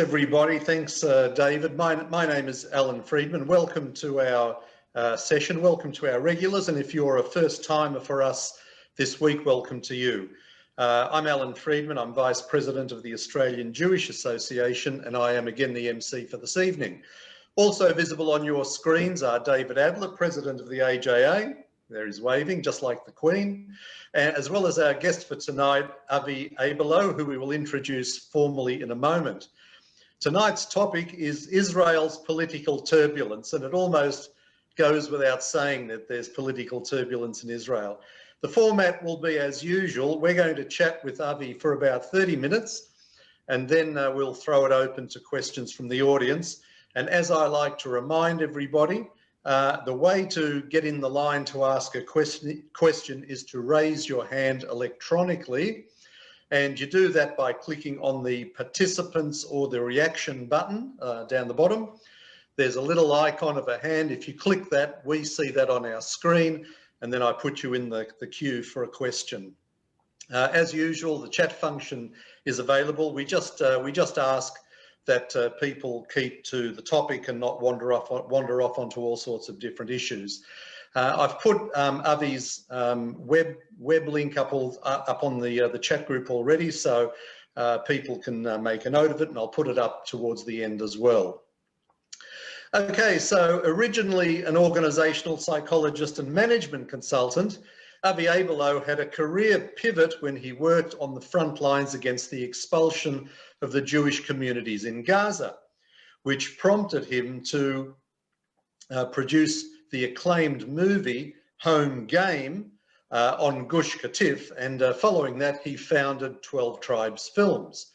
Everybody, thanks David. My name is Alan Friedman. Welcome to our session. Welcome to our regulars, and if you're a first timer for us this week, welcome to you. I'm Alan Friedman. I'm Vice President of the Australian Jewish Association, and I am again the MC for this evening. Also visible on your screens are David Adler, President of the AJA. There he's waving, just like the Queen, as well as our guest for tonight, Avi Abelow, who we will introduce formally in a moment. Tonight's topic is Israel's political turbulence, and it almost goes without saying that there's political turbulence in Israel. The format will be as usual. We're going to chat with Avi for about 30 minutes, and then we'll throw it open to questions from the audience. And as I like to remind everybody, the way to get in the line to ask a question is to raise your hand electronically. And you do that by clicking on the participants or the reaction button down the bottom. There's a little icon of a hand. If you click that, we see that on our screen, and then I put you in the queue for a question. As usual, the chat function is available. We just ask that people keep to the topic and not wander off onto all sorts of different issues. I've put Avi's web link up on the chat group already, so people can make a note of it, and I'll put it up towards the end as well. Okay, so originally an organisational psychologist and management consultant, Avi Abelow had a career pivot when he worked on the front lines against the expulsion of the Jewish communities in Gaza, which prompted him to produce the acclaimed movie Home Game on Gush Katif, and following that he founded 12 Tribes Films.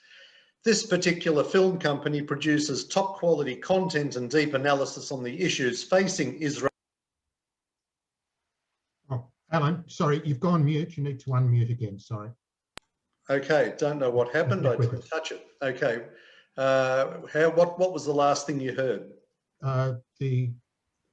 This particular film company produces top quality content and deep analysis on the issues facing Israel. Oh, Alan, sorry, you've gone mute. You need to unmute again, sorry. Okay, don't know what happened. I didn't touch it. Okay, what was the last thing you heard? The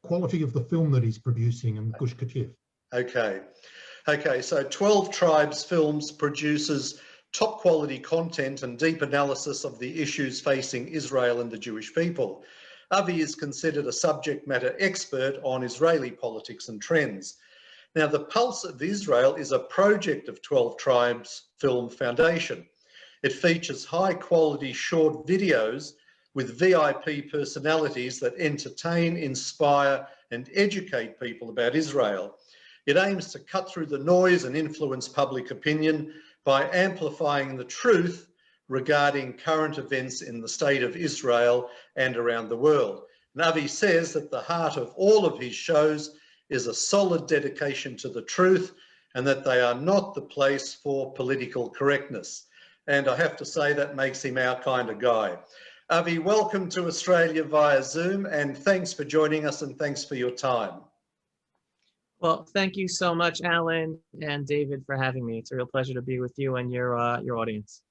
quality of the film that he's producing in Gush Katif. Okay, so 12 Tribes Films produces top quality content and deep analysis of the issues facing Israel and the Jewish people. Avi is considered a subject matter expert on Israeli politics and trends. Now, the Pulse of Israel is a project of 12 Tribes Film Foundation. It features high quality short videos with VIP personalities that entertain, inspire, and educate people about Israel. It aims to cut through the noise and influence public opinion by amplifying the truth regarding current events in the state of Israel and around the world. Avi says that the heart of all of his shows is a solid dedication to the truth, and that they are not the place for political correctness. And I have to say that makes him our kind of guy. Avi, welcome to Australia via Zoom, and thanks for joining us, and thanks for your time. Well, thank you so much, Alan and David, for having me. It's a real pleasure to be with you and your audience.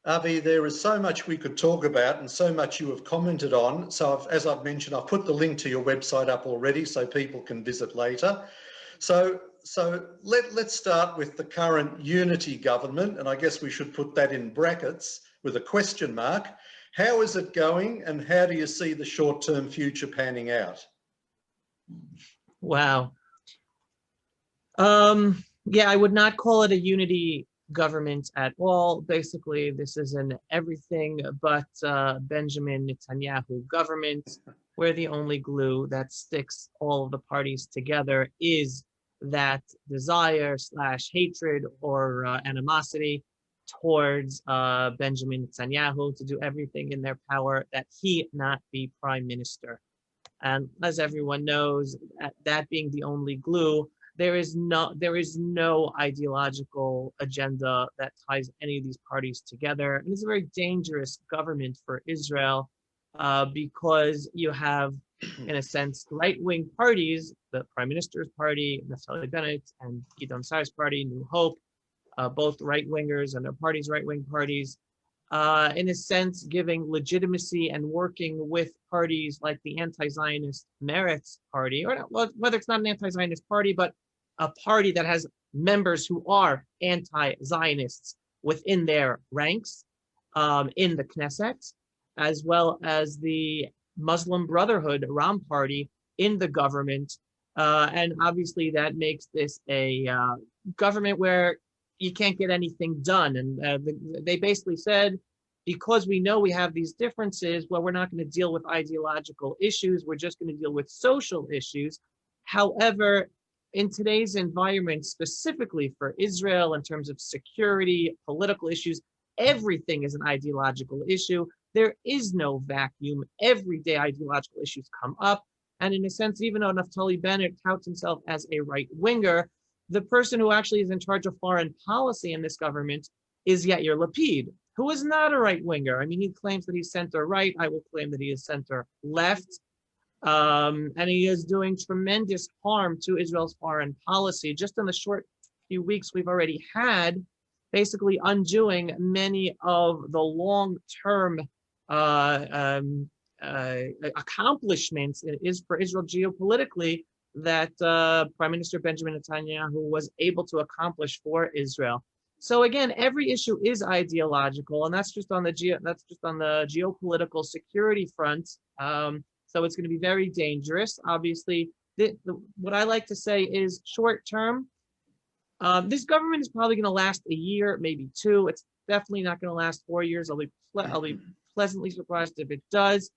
Avi, there is so much we could talk about and so much you have commented on. So as I've mentioned, I've put the link to your website up already so people can visit later. So let's start with the current unity government, and I guess we should put that in brackets with a question mark. How is it going, and how do you see the short-term future panning out? Wow. Yeah, I would not call it a unity government at all. Basically, this is an everything but Benjamin Netanyahu government, where the only glue that sticks all of the parties together is that desire / hatred or animosity towards Benjamin Netanyahu to do everything in their power that he not be prime minister. And as everyone knows, that being the only glue, there is no ideological agenda that ties any of these parties together. And it's a very dangerous government for Israel because you have, in a sense, right-wing parties, the Prime Minister's party, Naftali Bennett, and Gideon Sa'ar's party, New Hope, both right-wingers and their parties, right-wing parties, in a sense, giving legitimacy and working with parties like the anti-Zionist Meretz party, or whether it's not an anti-Zionist party, but a party that has members who are anti-Zionists within their ranks in the Knesset, as well as the Muslim Brotherhood, Ram Party, in the government. And obviously that makes this a government where you can't get anything done. And they basically said, because we know we have these differences, well, we're not going to deal with ideological issues. We're just going to deal with social issues. However, in today's environment, specifically for Israel, in terms of security, political issues, everything is an ideological issue. There is no vacuum. Everyday ideological issues come up. And in a sense, even though Naftali Bennett touts himself as a right-winger, the person who actually is in charge of foreign policy in this government is Yair Lapid, who is not a right-winger. I mean, he claims that he's center-right. I will claim that he is center-left. And he is doing tremendous harm to Israel's foreign policy. Just in the short few weeks we've already had, basically undoing many of the long-term accomplishments for Israel geopolitically that Prime Minister Benjamin Netanyahu was able to accomplish for Israel. So again, every issue is ideological, and that's just on the geopolitical security front. So it's going to be very dangerous. Obviously, what I like to say is short term. This government is probably going to last a year, maybe two. It's definitely not going to last 4 years. I'll be pleasantly surprised if it does.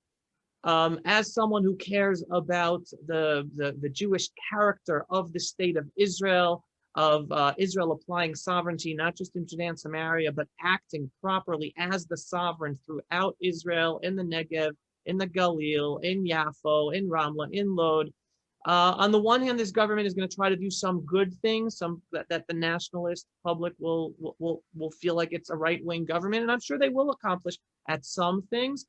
As someone who cares about the Jewish character of the state of Israel, of Israel applying sovereignty, not just in Judea and Samaria, but acting properly as the sovereign throughout Israel, in the Negev, in the Galil, in Yaffo, in Ramla, in Lod. On the one hand, this government is going to try to do some good things, that the nationalist public will feel like it's a right-wing government, and I'm sure they will accomplish at some things,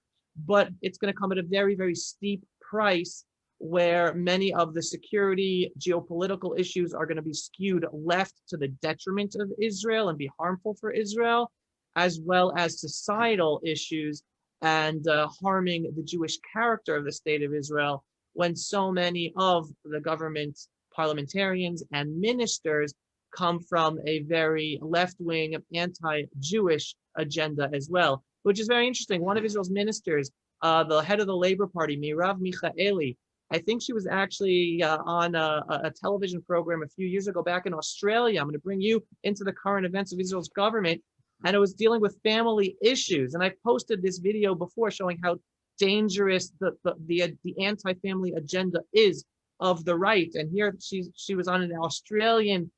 but it's going to come at a very, very steep price, where many of the security, geopolitical issues are going to be skewed left to the detriment of Israel and be harmful for Israel, as well as societal issues and harming the Jewish character of the state of Israel, when so many of the government's parliamentarians and ministers come from a very left-wing, anti-Jewish agenda as well, which is very interesting. One of Israel's ministers, the head of the Labor Party, Mirav Michaeli, I think she was actually on a television program a few years ago back in Australia. I'm going to bring you into the current events of Israel's government. And it was dealing with family issues. And I posted this video before showing how dangerous the anti-family agenda is of the right. And here she was on an Australian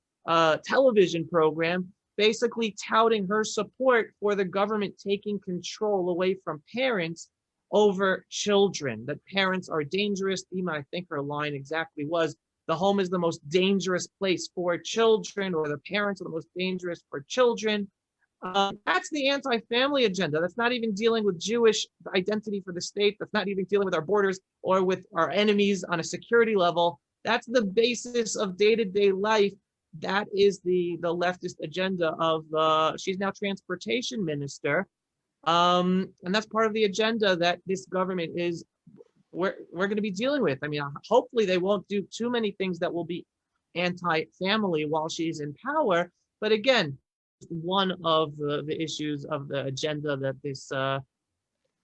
television program, basically touting her support for the government taking control away from parents over children, that parents are dangerous. Even I think her line exactly was, the home is the most dangerous place for children, or the parents are the most dangerous for children. That's the anti-family agenda. That's not even dealing with Jewish identity for the state. That's not even dealing with our borders or with our enemies on a security level. That's the basis of day-to-day life. That is the leftist agenda of, she's now transportation minister. And that's part of the agenda that this government we're going to be dealing with. I mean, hopefully they won't do too many things that will be anti-family while she's in power. But again, one of the issues of the agenda that this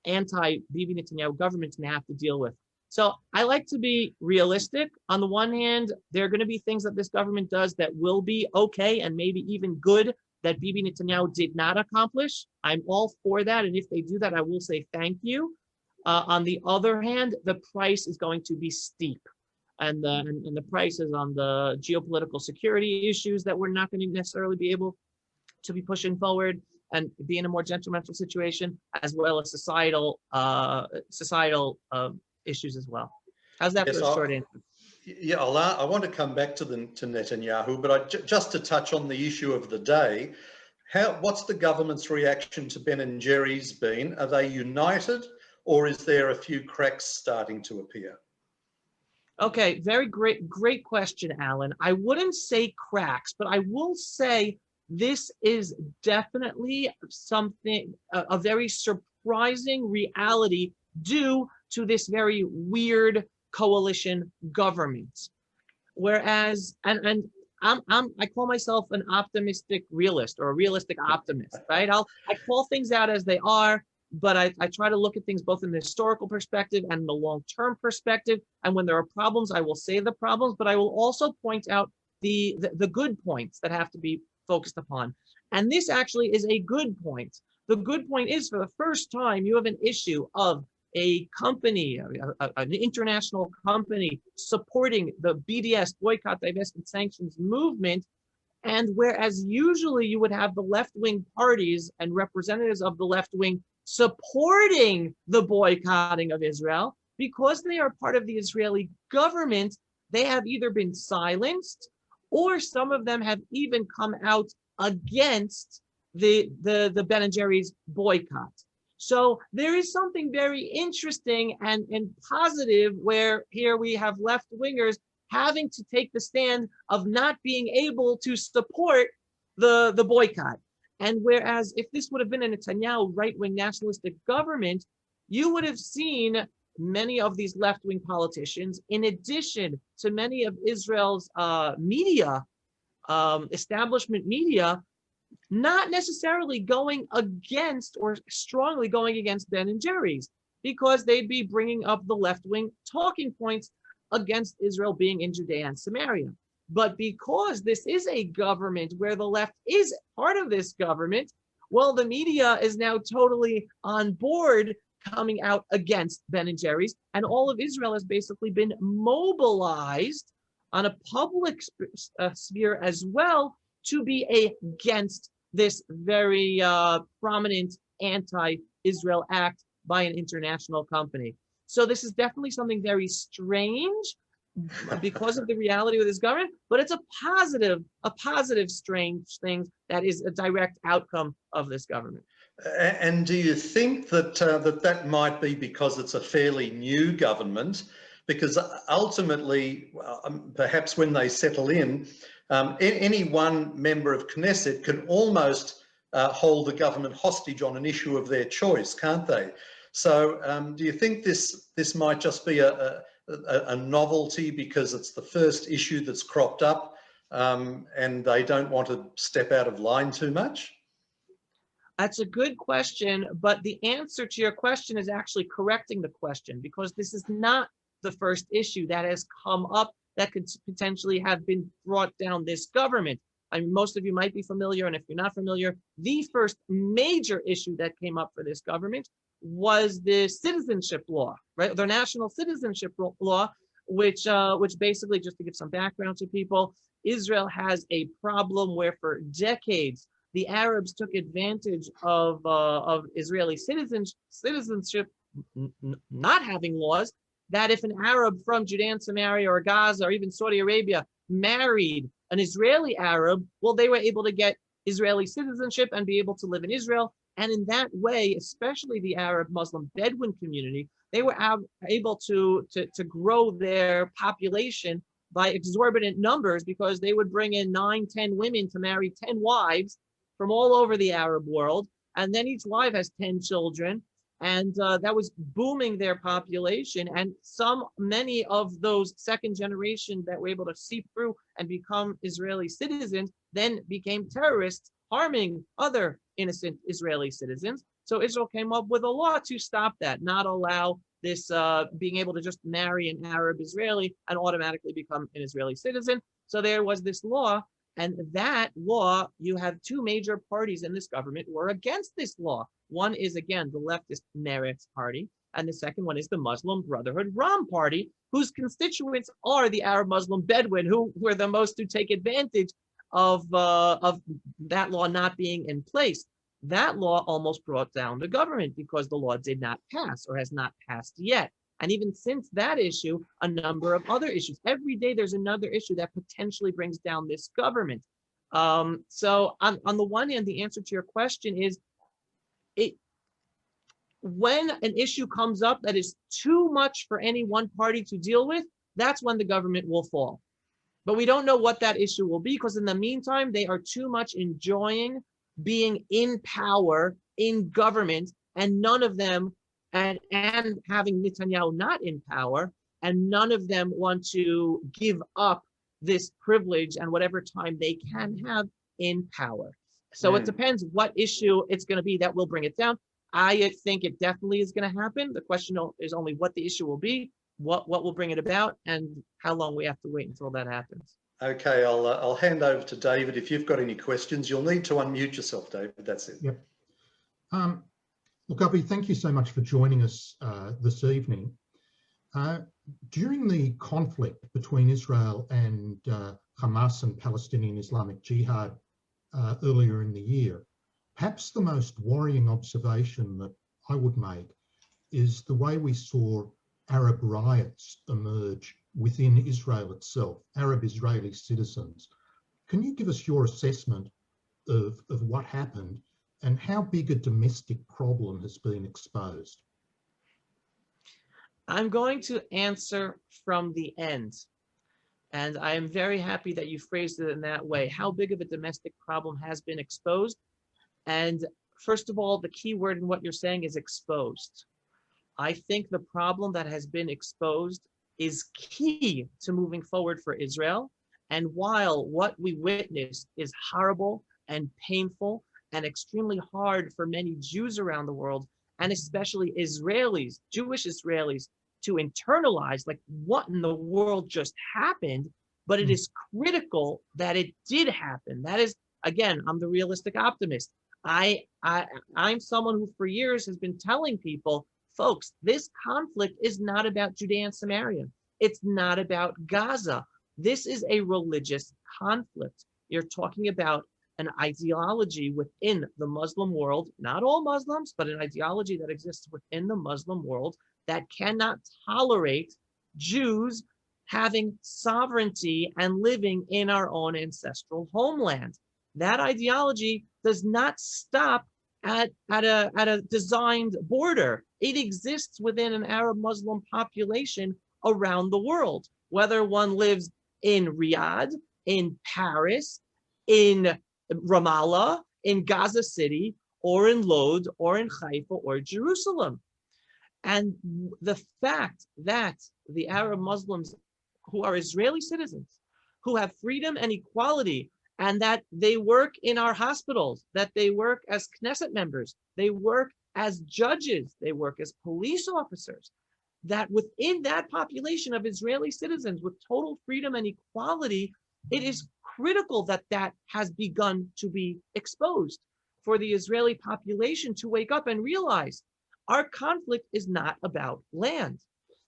anti-Bibi Netanyahu government's going to have to deal with. So I like to be realistic. On the one hand, there are going to be things that this government does that will be okay and maybe even good that Bibi Netanyahu did not accomplish. I'm all for that. And if they do that, I will say thank you. On the other hand, the price is going to be steep. And the price is on the geopolitical security issues that we're not going to necessarily be able to be pushing forward and be in a more detrimental situation, as well as societal issues as well. How's that for a short answer? Yeah, I want to come back to Netanyahu, but just to touch on the issue of the day, what's the government's reaction to Ben and Jerry's been? Are they united, or is there a few cracks starting to appear? Okay, very great question, Alan. I wouldn't say cracks, but I will say this is definitely something, a very surprising reality due to this very weird coalition government. Whereas, and I call myself an optimistic realist, or a realistic optimist, right? I call things out as they are. but I try to look at things both in the historical perspective and the long-term perspective. And when there are problems, I will say the problems, but I will also point out the good points that have to be focused upon. And this actually is a good point. The good point is, for the first time, you have an issue of a company, an international company, supporting the BDS, boycott, divestment, sanctions movement. And whereas usually you would have the left-wing parties and representatives of the left wing supporting the boycotting of Israel, because they are part of the Israeli government, they have either been silenced, or some of them have even come out against the Ben & Jerry's boycott. So there is something very interesting and positive, where here we have left-wingers having to take the stand of not being able to support the boycott. And whereas if this would have been a Netanyahu right-wing nationalistic government, you would have seen many of these left-wing politicians, in addition to many of Israel's media, establishment media, not necessarily going against or strongly going against Ben & Jerry's, because they'd be bringing up the left-wing talking points against Israel being in Judea and Samaria. But because this is a government where the left is part of this government, well, the media is now totally on board coming out against Ben & Jerry's, and all of Israel has basically been mobilized on a public sphere as well to be against this very prominent anti-Israel act by an international company. So this is definitely something very strange because of the reality of this government, but it's a positive strange thing that is a direct outcome of this government. And do you think that that might be because it's a fairly new government? Because ultimately, perhaps when they settle in, any one member of Knesset can almost hold the government hostage on an issue of their choice, can't they? So do you think this might just be a novelty because it's the first issue that's cropped up and they don't want to step out of line too much? That's a good question, but the answer to your question is actually correcting the question, because this is not the first issue that has come up that could potentially have been brought down this government. I mean, most of you might be familiar, and if you're not familiar, the first major issue that came up for this government was the citizenship law, right? The national citizenship law, which basically, just to give some background to people, Israel has a problem where for decades the Arabs took advantage of Israeli citizenship not having laws, that if an Arab from Judea and Samaria or Gaza or even Saudi Arabia married an Israeli Arab, well, they were able to get Israeli citizenship and be able to live in Israel. And in that way, especially the Arab Muslim Bedouin community, they were able to grow their population by exorbitant numbers, because they would bring in 9, 10 women to marry 10 wives from all over the Arab world. And then each wife has 10 children. And that was booming their population. And many of those second generation that were able to seep through and become Israeli citizens then became terrorists, harming other innocent Israeli citizens. So Israel came up with a law to stop that, not allow this being able to just marry an Arab Israeli and automatically become an Israeli citizen. So there was this law, and that law, you have two major parties in this government who are against this law. One is, again, the leftist Meretz party, and the second one is the Muslim Brotherhood Ram party, whose constituents are the Arab Muslim Bedouin, who were the most to take advantage of that law not being in place. That law almost brought down the government because the law did not pass, or has not passed yet. And even since that issue, a number of other issues. Every day there's another issue that potentially brings down this government. So on the one hand, the answer to your question is, when an issue comes up that is too much for any one party to deal with, that's when the government will fall. But we don't know what that issue will be, because in the meantime, they are too much enjoying being in power, in government, and none of them, and having Netanyahu not in power, and none of them want to give up this privilege and whatever time they can have in power. So it depends what issue it's going to be that will bring it down. I think it definitely is going to happen. The question is only what the issue will be, what will bring it about, and how long we have to wait until that happens. Okay, I'll hand over to David. If you've got any questions, you'll need to unmute yourself, David. That's it. Yep. Look, Avi, thank you so much for joining us this evening. During the conflict between Israel and Hamas and Palestinian Islamic Jihad earlier in the year, perhaps the most worrying observation that I would make is the way we saw Arab riots emerge within Israel itself, Arab Israeli citizens. Can you give us your assessment of what happened and how big a domestic problem has been exposed? I'm going to answer from the end. And I am very happy that you phrased it in that way. How big of a domestic problem has been exposed? And first of all, the key word in what you're saying is exposed. I think the problem that has been exposed is key to moving forward for Israel. And while what we witnessed is horrible and painful and extremely hard for many Jews around the world, and especially Israelis, Jewish Israelis, to internalize, like, what in the world just happened, but it is critical that it did happen. That is, again, I'm the realistic optimist. I'm someone who for years has been telling people, folks, this conflict is not about Judea and Samaria. It's not about Gaza. This is a religious conflict. You're talking about an ideology within the Muslim world, not all Muslims, but an ideology that exists within the Muslim world that cannot tolerate Jews having sovereignty and living in our own ancestral homeland. That ideology does not stop at a designed border. It exists within an Arab Muslim population around the world, whether one lives in Riyadh, in Paris, in Ramallah, in Gaza City, or in Lod, or in Haifa, or Jerusalem. And the fact that the Arab Muslims who are Israeli citizens, who have freedom and equality, and that they work in our hospitals, that they work as Knesset members, they work as judges, they work as police officers, that within that population of Israeli citizens with total freedom and equality, it is critical that that has begun to be exposed for the Israeli population to wake up and realize our conflict is not about land.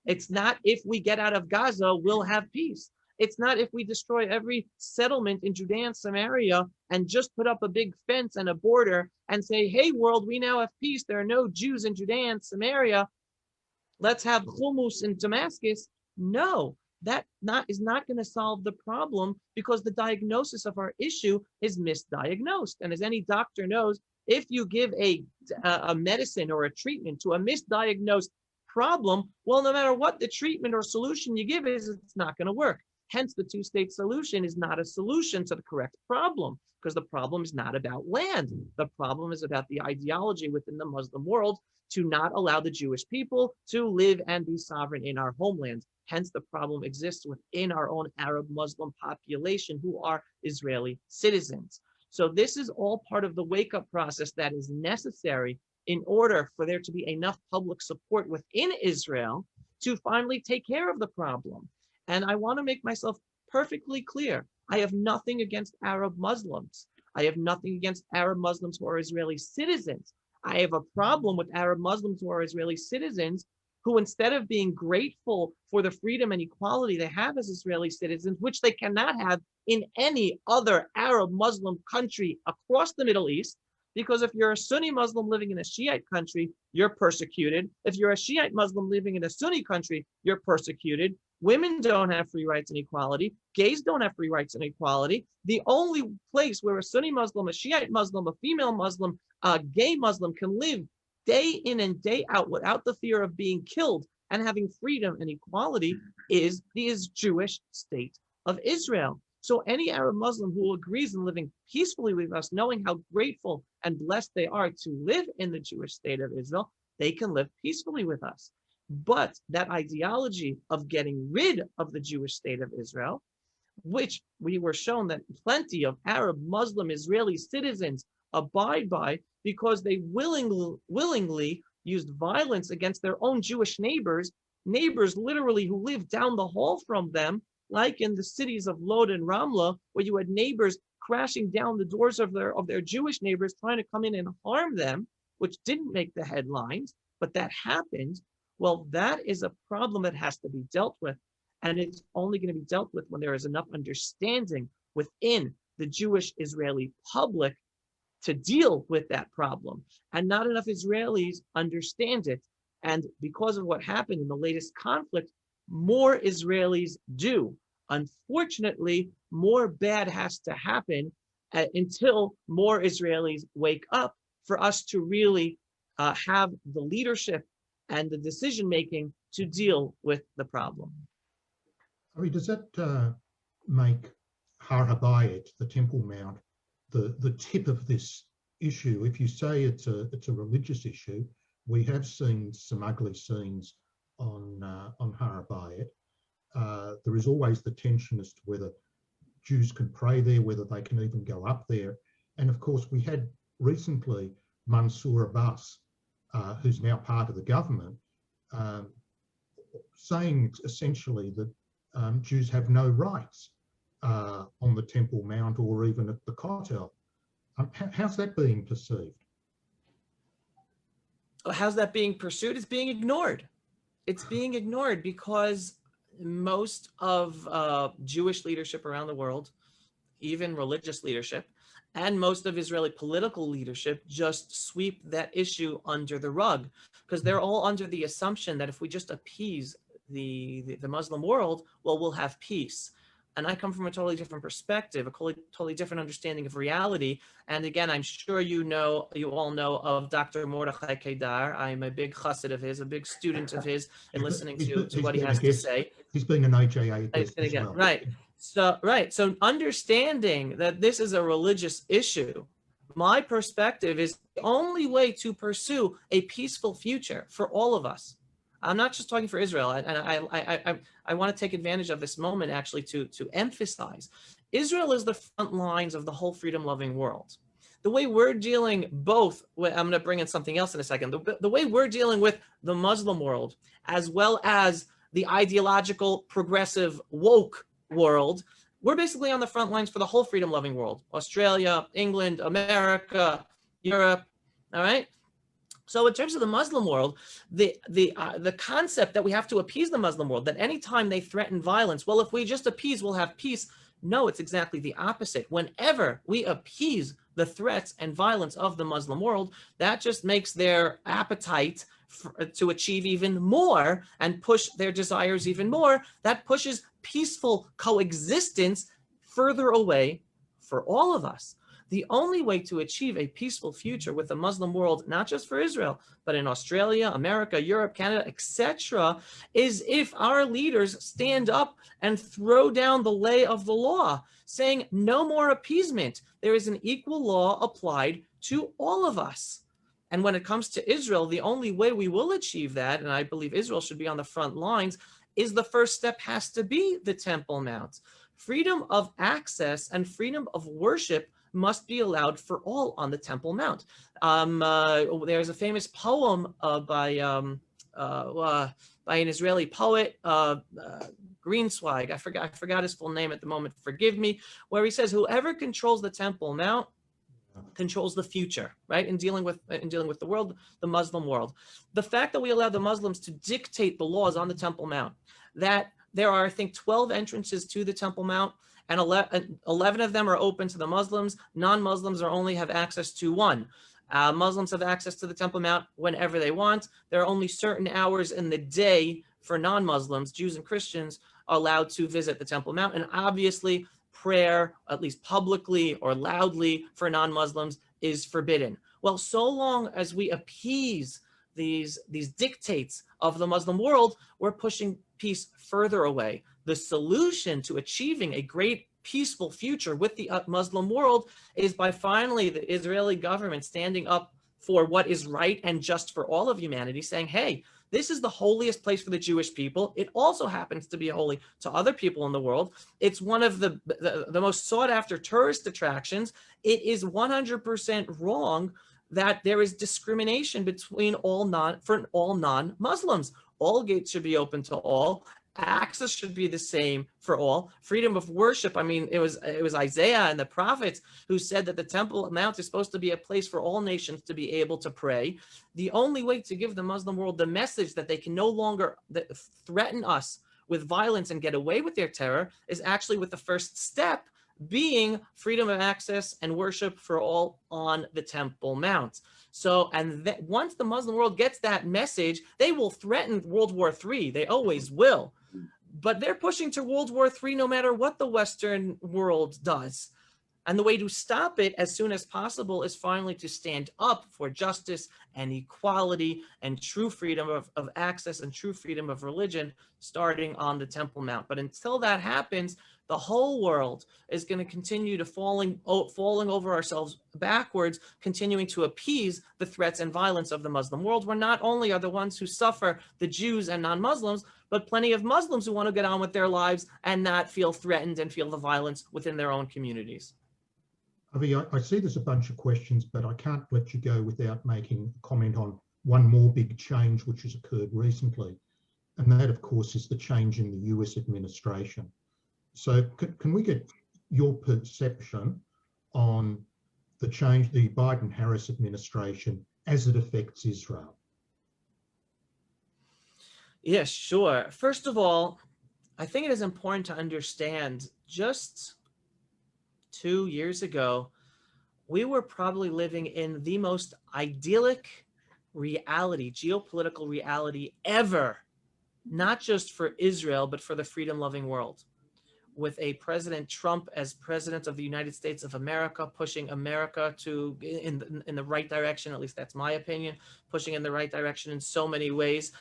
It's not if we get out of Gaza, we'll have peace. It's not if we destroy every settlement in Judea and Samaria and just put up a big fence and a border and say, hey, world, we now have peace. There are no Jews in Judea and Samaria. Let's have hummus in Damascus. No, that is not going to solve the problem, because the diagnosis of our issue is misdiagnosed. And as any doctor knows, if you give a medicine or a treatment to a misdiagnosed problem, well, no matter what the treatment or solution you give is, it's not going to work. Hence, the two-state solution is not a solution to the correct problem, because the problem is not about land. The problem is about the ideology within the Muslim world to not allow the Jewish people to live and be sovereign in our homeland. Hence, the problem exists within our own Arab Muslim population who are Israeli citizens. So this is all part of the wake-up process that is necessary in order for there to be enough public support within Israel to finally take care of the problem. And I want to make myself perfectly clear. I have nothing against Arab Muslims. I have nothing against Arab Muslims who are Israeli citizens. I have a problem with Arab Muslims who are Israeli citizens who, instead of being grateful for the freedom and equality they have as Israeli citizens, which they cannot have in any other Arab Muslim country across the Middle East, because if you're a Sunni Muslim living in a Shiite country, you're persecuted. If you're a Shiite Muslim living in a Sunni country, you're persecuted. Women don't have free rights and equality. Gays don't have free rights and equality. The only place where a Sunni Muslim, a Shiite Muslim, a female Muslim, a gay Muslim can live day in and day out without the fear of being killed and having freedom and equality is the Jewish state of Israel. So any Arab Muslim who agrees in living peacefully with us, knowing how grateful and blessed they are to live in the Jewish state of Israel, they can live peacefully with us. But that ideology of getting rid of the Jewish state of Israel, which we were shown that plenty of Arab Muslim Israeli citizens abide by because they willingly used violence against their own Jewish neighbors literally who lived down the hall from them, like in the cities of Lod and Ramla, where you had neighbors crashing down the doors of their Jewish neighbors trying to come in and harm them, which didn't make the headlines, but that happened. Well, that is a problem that has to be dealt with. And it's only going to be dealt with when there is enough understanding within the Jewish Israeli public to deal with that problem. And not enough Israelis understand it. And because of what happened in the latest conflict, more Israelis do. Unfortunately, more bad has to happen until more Israelis wake up for us to really have the leadership and the decision-making to deal with the problem. Avi, does that make Har Habayit, the Temple Mount, the tip of this issue? If you say it's a religious issue, we have seen some ugly scenes on Har Habayit. There is always the tension as to whether Jews can pray there, whether they can even go up there. And of course, we had recently Mansour Abbas, who's now part of the government, saying essentially that Jews have no rights on the Temple Mount or even at the Kotel. How's that being perceived? How's that being pursued? It's being ignored. It's being ignored because most of Jewish leadership around the world, even religious leadership, and most of Israeli political leadership just sweep that issue under the rug because they're all under the assumption that if we just appease the Muslim world, well, we'll have peace. And I come from a totally different perspective, a totally different understanding of reality. And again, I'm sure you all know of Dr. Mordechai Kedar. I'm a big chassid of his, a big student of his, and listening to what he has to say. He's been an AJA guest as well. Right. So understanding that this is a religious issue, my perspective is the only way to pursue a peaceful future for all of us. I'm not just talking for Israel, and I want to take advantage of this moment actually to emphasize Israel is the front lines of the whole freedom-loving world. The way we're dealing both, I'm going to bring in something else in a second, the way we're dealing with the Muslim world, as well as the ideological, progressive, woke world, we're basically on the front lines for the whole freedom-loving world. Australia, England, America, Europe, all right? So in terms of the Muslim world, the concept that we have to appease the Muslim world, that anytime they threaten violence, well, if we just appease, we'll have peace. No, it's exactly the opposite. Whenever we appease the threats and violence of the Muslim world, that just makes their appetite to achieve even more and push their desires even more. That pushes peaceful coexistence further away for all of us. The only way to achieve a peaceful future with the Muslim world, not just for Israel, but in Australia, America, Europe, Canada, etc., is if our leaders stand up and throw down the lay of the law, saying no more appeasement. There is an equal law applied to all of us. And when it comes to Israel, the only way we will achieve that, and I believe Israel should be on the front lines, is the first step has to be the Temple Mount. Freedom of access and freedom of worship must be allowed for all on the Temple Mount. There's a famous poem by an Israeli poet, Greenswag. I forgot his full name at the moment. Forgive me. Where he says, "Whoever controls the Temple Mount controls the future." Right? In dealing with the world, the Muslim world. The fact that we allow the Muslims to dictate the laws on the Temple Mount, that there are, I think, 12 entrances to the Temple Mount, and 11 of them are open to the Muslims. Non-Muslims only have access to one. Muslims have access to the Temple Mount whenever they want. There are only certain hours in the day for non-Muslims, Jews and Christians, are allowed to visit the Temple Mount. And obviously, prayer, at least publicly or loudly for non-Muslims, is forbidden. Well, so long as we appease these dictates of the Muslim world, we're pushing peace further away. The solution to achieving a great peaceful future with the Muslim world is by finally the Israeli government standing up for what is right and just for all of humanity, saying, hey, This is the holiest place for the Jewish people. It also happens to be holy to other people in the world. It's one of the most sought after tourist attractions. It is 100% wrong that there is discrimination between all non-Muslims. All gates should be open to all. Access should be the same for all. Freedom of worship. I mean, it was Isaiah and the prophets who said that the Temple Mount is supposed to be a place for all nations to be able to pray. The only way to give the Muslim world the message that they can no longer threaten us with violence and get away with their terror is actually with the first step being freedom of access and worship for all on the Temple Mount. So, and once the Muslim world gets that message, they will threaten World War III. They always will. But they're pushing to World War III no matter what the Western world does. And the way to stop it as soon as possible is finally to stand up for justice and equality and true freedom of access and true freedom of religion, starting on the Temple Mount. But until that happens, the whole world is going to continue to falling over ourselves backwards, continuing to appease the threats and violence of the Muslim world, where not only are the ones who suffer, the Jews and non-Muslims, but plenty of Muslims who want to get on with their lives and not feel threatened and feel the violence within their own communities. Avi, I see there's a bunch of questions, but I can't let you go without making a comment on one more big change which has occurred recently. And that, of course, is the change in the US administration. So can we get your perception on the change, the Biden-Harris administration, as it affects Israel? Yes, sure. First of all, I think it is important to understand just 2 years ago, we were probably living in the most idyllic reality, geopolitical reality ever, not just for Israel, but for the freedom-loving world. With a President Trump as president of the United States of America, pushing America in the right direction, at least that's my opinion, pushing in the right direction in so many ways,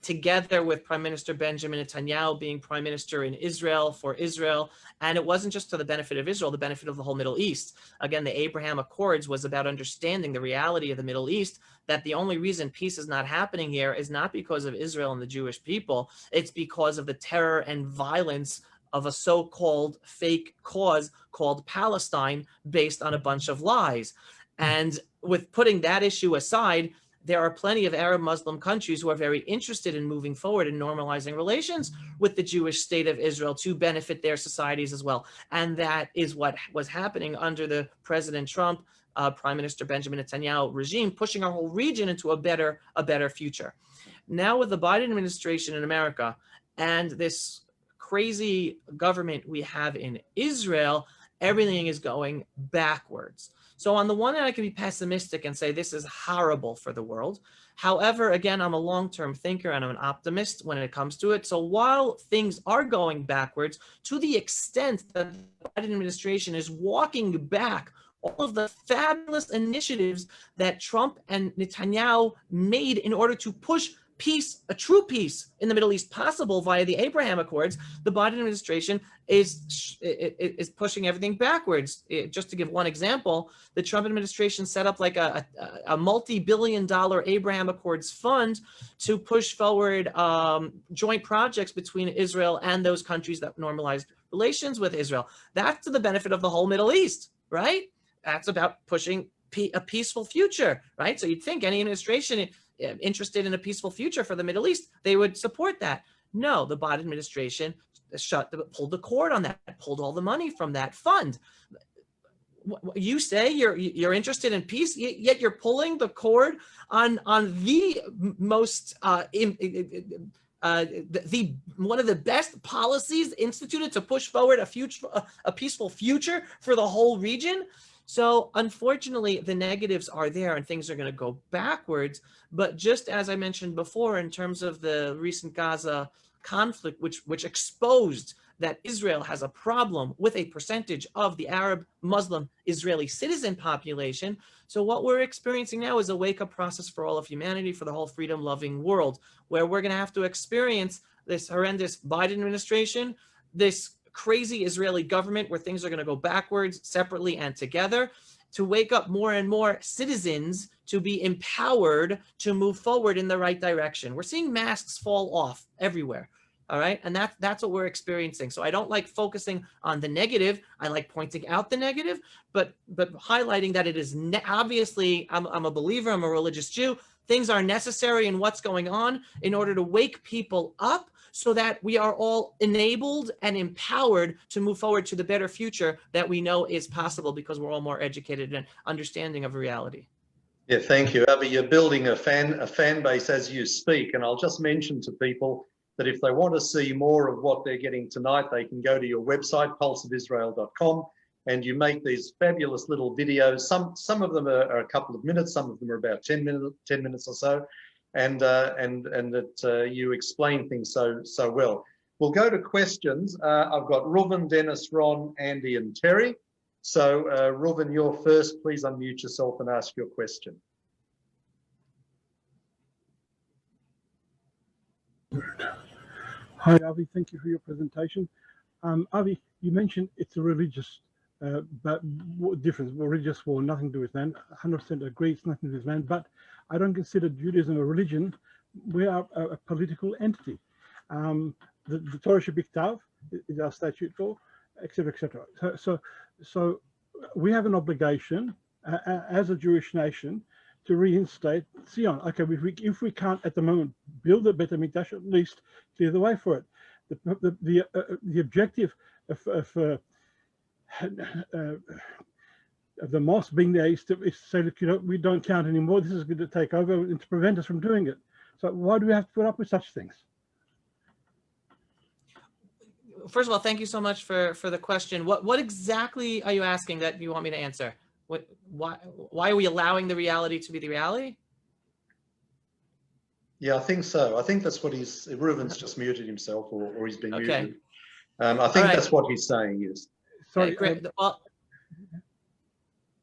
together with Prime Minister Benjamin Netanyahu being prime minister in Israel for Israel. And it wasn't just to the benefit of Israel, the benefit of the whole Middle East. Again, the Abraham Accords was about understanding the reality of the Middle East, that the only reason peace is not happening here is not because of Israel and the Jewish people. It's because of the terror and violence of a so-called fake cause called Palestine based on a bunch of lies. And with putting that issue aside, there are plenty of Arab Muslim countries who are very interested in moving forward and normalizing relations with the Jewish state of Israel to benefit their societies as well. And that is what was happening under the President Trump, Prime Minister Benjamin Netanyahu regime, pushing our whole region into a better future. Now with the Biden administration in America and this crazy government we have in Israel, everything is going backwards. So on the one hand, I can be pessimistic and say this is horrible for the world. However, again, I'm a long-term thinker and I'm an optimist when it comes to it. So while things are going backwards, to the extent that the Biden administration is walking back all of the fabulous initiatives that Trump and Netanyahu made in order to push peace, a true peace in the Middle East possible via the Abraham Accords, the Biden administration is pushing everything backwards. Just to give one example, the Trump administration set up like a multi-billion-dollar Abraham Accords fund to push forward joint projects between Israel and those countries that normalized relations with Israel. That's to the benefit of the whole Middle East, right? That's about pushing a peaceful future, right? So you'd think any administration interested in a peaceful future for the Middle East, they would support that. No, the Biden administration pulled the cord on that, pulled all the money from that fund. You say you're interested in peace, yet you're pulling the cord on the most one of the best policies instituted to push forward a peaceful future for the whole region. So unfortunately, the negatives are there and things are going to go backwards. But just as I mentioned before, in terms of the recent Gaza conflict, which exposed that Israel has a problem with a percentage of the Arab Muslim Israeli citizen population. So what we're experiencing now is a wake-up process for all of humanity, for the whole freedom-loving world, where we're going to have to experience this horrendous Biden administration, this crazy Israeli government where things are going to go backwards separately and together, to wake up more and more citizens to be empowered to move forward in the right direction. We're seeing masks fall off everywhere. All right. And that's what we're experiencing. So I don't like focusing on the negative. I like pointing out the negative, but highlighting that it is obviously, I'm a believer, I'm a religious Jew. Things are necessary in what's going on in order to wake people up so that we are all enabled and empowered to move forward to the better future that we know is possible because we're all more educated and understanding of reality. Yeah, thank you, Avi. You're building a fan base as you speak, and I'll just mention to people that if they want to see more of what they're getting tonight, they can go to your website, pulseofisrael.com, and you make these fabulous little videos. Some of them are a couple of minutes, some of them are about 10 minutes or so, and that you explain things so well. We'll go to questions. I've got Reuven, Dennis, Ron, Andy, and Terry. So Reuven, you're first. Please unmute yourself and ask your question. Hi, Avi. Thank you for your presentation. Avi, you mentioned it's a religious difference, religious war, nothing to do with land. 100% agree, it's nothing to do with land. But I don't consider Judaism a religion. We are a political entity. The Torah Shebiktav is our statute law, etc., etc. So we have an obligation as a Jewish nation to reinstate Zion. Okay, if we can't at the moment build a Beit HaMikdash, at least clear the way for it. The objective of the mosque being there is to say, look, you know, we don't count anymore. This is going to take over and to prevent us from doing it. So why do we have to put up with such things? First of all, thank you so much for the question. What exactly are you asking that you want me to answer? Why are we allowing the reality to be the reality? Yeah, I think so. I think that's what Reuven's just muted himself, or he's been muted. I think that's what he's saying, yes. Sorry. Great.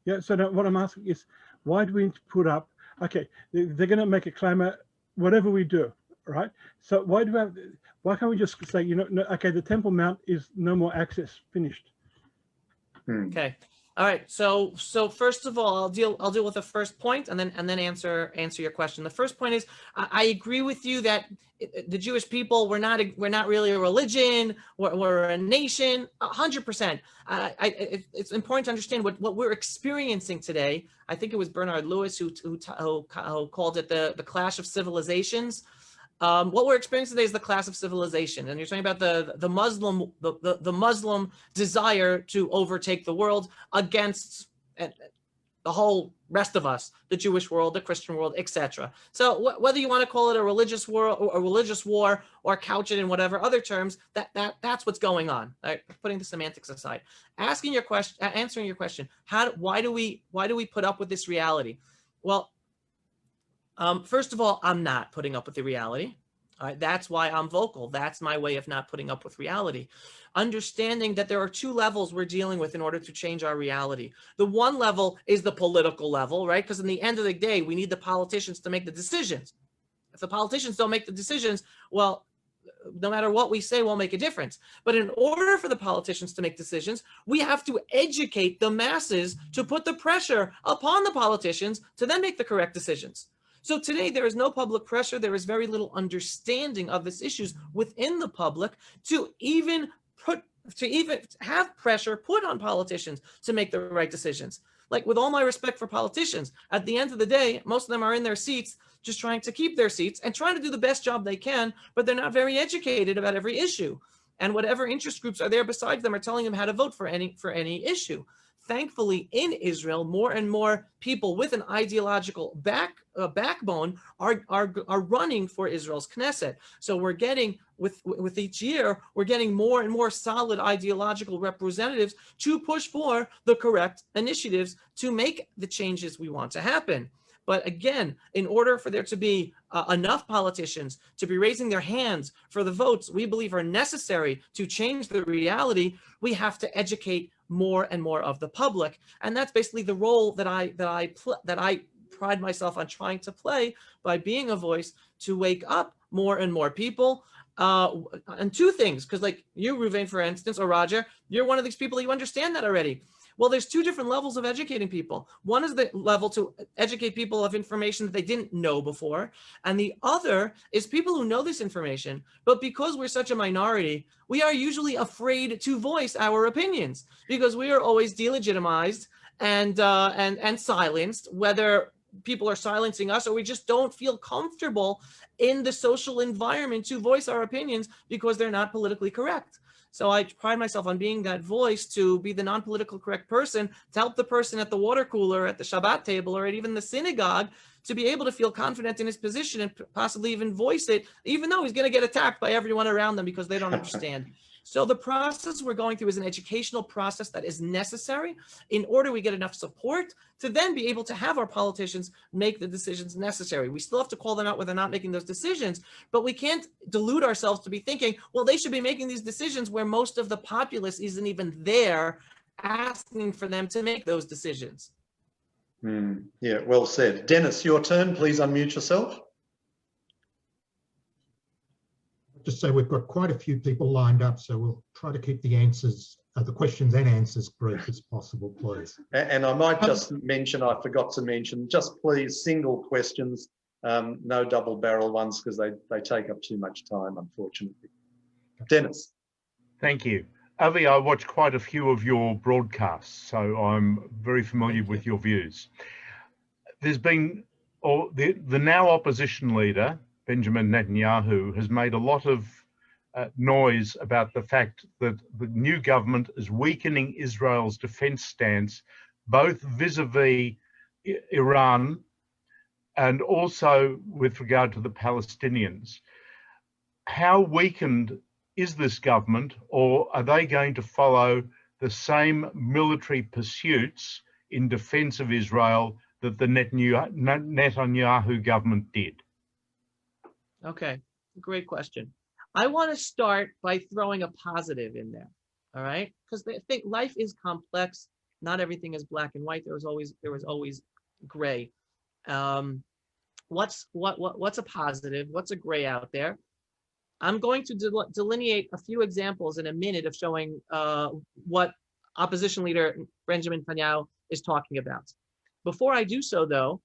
Yeah, so now what I'm asking is, why do we need to put up, okay, they're going to make a clamor, whatever we do, right? So why can't we just say, you know, no, okay, the Temple Mount is no more access, finished. Okay. All right. So first of all, I'll deal with the first point and then answer your question. The first point is I agree with you that the Jewish people, we're not really a religion, we're a nation, 100%. It's important to understand what we're experiencing today. I think it was Bernard Lewis who called it the clash of civilizations. What we're experiencing today is the clash of civilization, and you're talking about the Muslim desire to overtake the world against the whole rest of us, the Jewish world, the Christian world, etc. So whether you want to call it a religious war, or couch it in whatever other terms, that's what's going on. Right? Putting the semantics aside, answering your question, why do we put up with this reality? Well, first of all, I'm not putting up with the reality. All right, that's why I'm vocal. That's my way of not putting up with reality. Understanding that there are two levels we're dealing with in order to change our reality. The one level is the political level, right? Because in the end of the day, we need the politicians to make the decisions. If the politicians don't make the decisions, well, no matter what we say won't make a difference. But in order for the politicians to make decisions, we have to educate the masses to put the pressure upon the politicians to then make the correct decisions. So today there is no public pressure. There is very little understanding of these issues within the public to even have pressure put on politicians to make the right decisions. Like, with all my respect for politicians, at the end of the day, most of them are in their seats just trying to keep their seats and trying to do the best job they can, but they're not very educated about every issue. And whatever interest groups are there besides them are telling them how to vote for any issue. Thankfully, in Israel, more and more people with an ideological backbone are running for Israel's Knesset. So we're getting, with each year, we're getting more and more solid ideological representatives to push for the correct initiatives to make the changes we want to happen. But again, in order for there to be enough politicians to be raising their hands for the votes we believe are necessary to change the reality, we have to educate more and more of the public. And that's basically the role that I pride myself on trying to play by being a voice to wake up more and more people. And two things, because like you, Reuven, for instance, or Roger, you're one of these people, you understand that already. Well, there's two different levels of educating people. One is the level to educate people of information that they didn't know before. And the other is people who know this information, but because we're such a minority, we are usually afraid to voice our opinions because we are always delegitimized and silenced, whether people are silencing us or we just don't feel comfortable in the social environment to voice our opinions because they're not politically correct. So I pride myself on being that voice to be the non-political correct person, to help the person at the water cooler, at the Shabbat table, or at even the synagogue to be able to feel confident in his position and possibly even voice it, even though he's going to get attacked by everyone around them because they don't understand. So the process we're going through is an educational process that is necessary in order we get enough support to then be able to have our politicians make the decisions necessary. We still have to call them out when they're not making those decisions, but we can't delude ourselves to be thinking, well, they should be making these decisions where most of the populace isn't even there asking for them to make those decisions. Yeah, well said. Dennis, your turn. Please unmute yourself. Just say we've got quite a few people lined up, so we'll try to keep the answers, the questions and answers brief as possible, please. And I might just mention, I forgot to mention, just please single questions, no double barrel ones because they take up too much time, unfortunately. Dennis. Thank you. Avi, I watch quite a few of your broadcasts, so I'm very familiar with your views. There's been, the now opposition leader, Benjamin Netanyahu, has made a lot of noise about the fact that the new government is weakening Israel's defense stance, both vis-a-vis Iran and also with regard to the Palestinians. How weakened is this government, or are they going to follow the same military pursuits in defense of Israel that the Netanyahu government did? Okay, great question. I want to start by throwing a positive in there, all right? Because I think life is complex. Not everything is black and white. There was always gray. What's a positive? What's a gray out there? I'm going to delineate a few examples in a minute of showing what opposition leader Benjamin Netanyahu is talking about. Before I do so, though,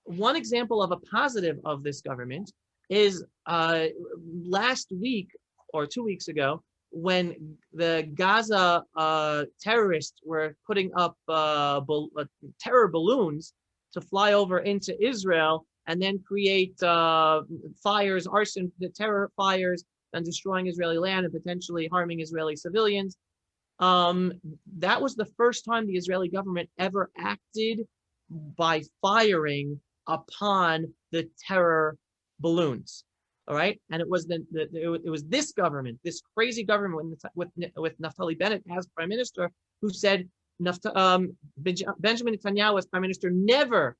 one example of a positive of this government is last week or 2 weeks ago, when the Gaza terrorists were putting up terror balloons to fly over into Israel and then create fires, arson, terror fires, and destroying Israeli land and potentially harming Israeli civilians. That was the first time the Israeli government ever acted by firing upon the terror balloons. All right, and it was it was this government, this crazy government with Naftali Bennett as prime minister, who said Benjamin Netanyahu as prime minister never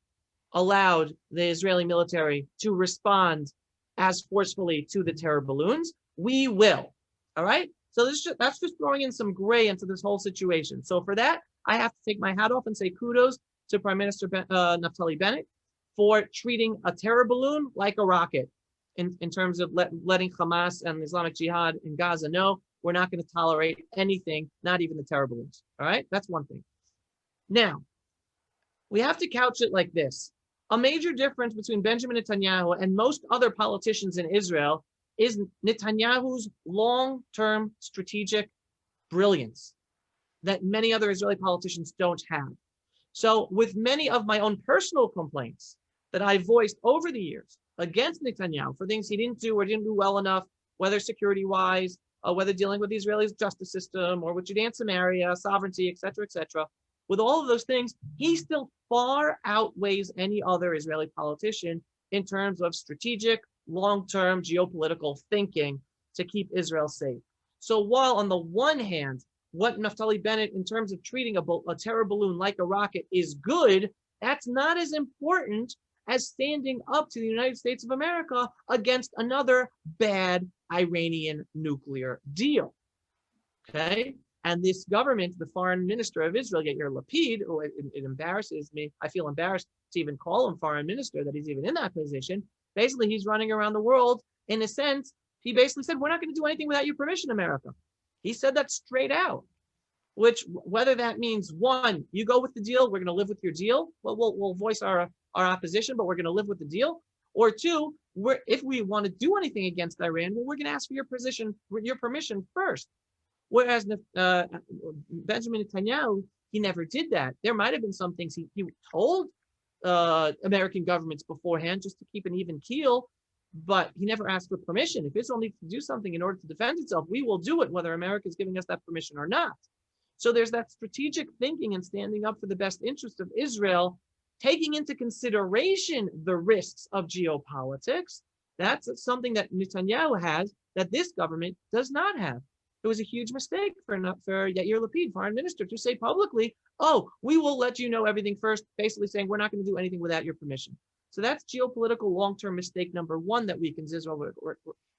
allowed the Israeli military to respond as forcefully to the terror balloons. We will. All right, so that's just throwing in some gray into this whole situation. So for that, I have to take my hat off and say kudos to Prime Minister Naftali Bennett for treating a terror balloon like a rocket. In terms of letting Hamas and Islamic Jihad in Gaza know we're not going to tolerate anything, not even the terror balloons. All right, that's one thing. Now, we have to couch it like this. A major difference between Benjamin Netanyahu and most other politicians in Israel is Netanyahu's long-term strategic brilliance that many other Israeli politicians don't have. So with many of my own personal complaints that I voiced over the years against Netanyahu for things he didn't do or didn't do well enough, whether security-wise, whether dealing with the Israeli justice system or with Judean Samaria, sovereignty, etc., etc. With all of those things, he still far outweighs any other Israeli politician in terms of strategic, long-term geopolitical thinking to keep Israel safe. So while on the one hand, what Naftali Bennett in terms of treating a terror balloon like a rocket is good, that's not as important as standing up to the United States of America against another bad Iranian nuclear deal. Okay? And this government, the foreign minister of Israel, Yair Lapid, who it embarrasses me, I feel embarrassed to even call him foreign minister, that he's even in that position. Basically, he's running around the world. In a sense, he basically said, we're not going to do anything without your permission, America. He said that straight out. which whether that means one, you go with the deal, we're going to live with your deal. Well, we'll voice our opposition, but we're going to live with the deal. Or two, if we want to do anything against Iran, well, we're going to ask for your permission first. Whereas Benjamin Netanyahu, he never did that. There might have been some things he told American governments beforehand just to keep an even keel, but he never asked for permission. If Israel needs to do something in order to defend itself, we will do it, whether America is giving us that permission or not. So there's that strategic thinking and standing up for the best interest of Israel, taking into consideration the risks of geopolitics. That's something that Netanyahu has that this government does not have. It was a huge mistake for Yair Lapid, foreign minister, to say publicly, oh, we will let you know everything first, basically saying we're not going to do anything without your permission. So that's geopolitical long-term mistake number one that weakens Israel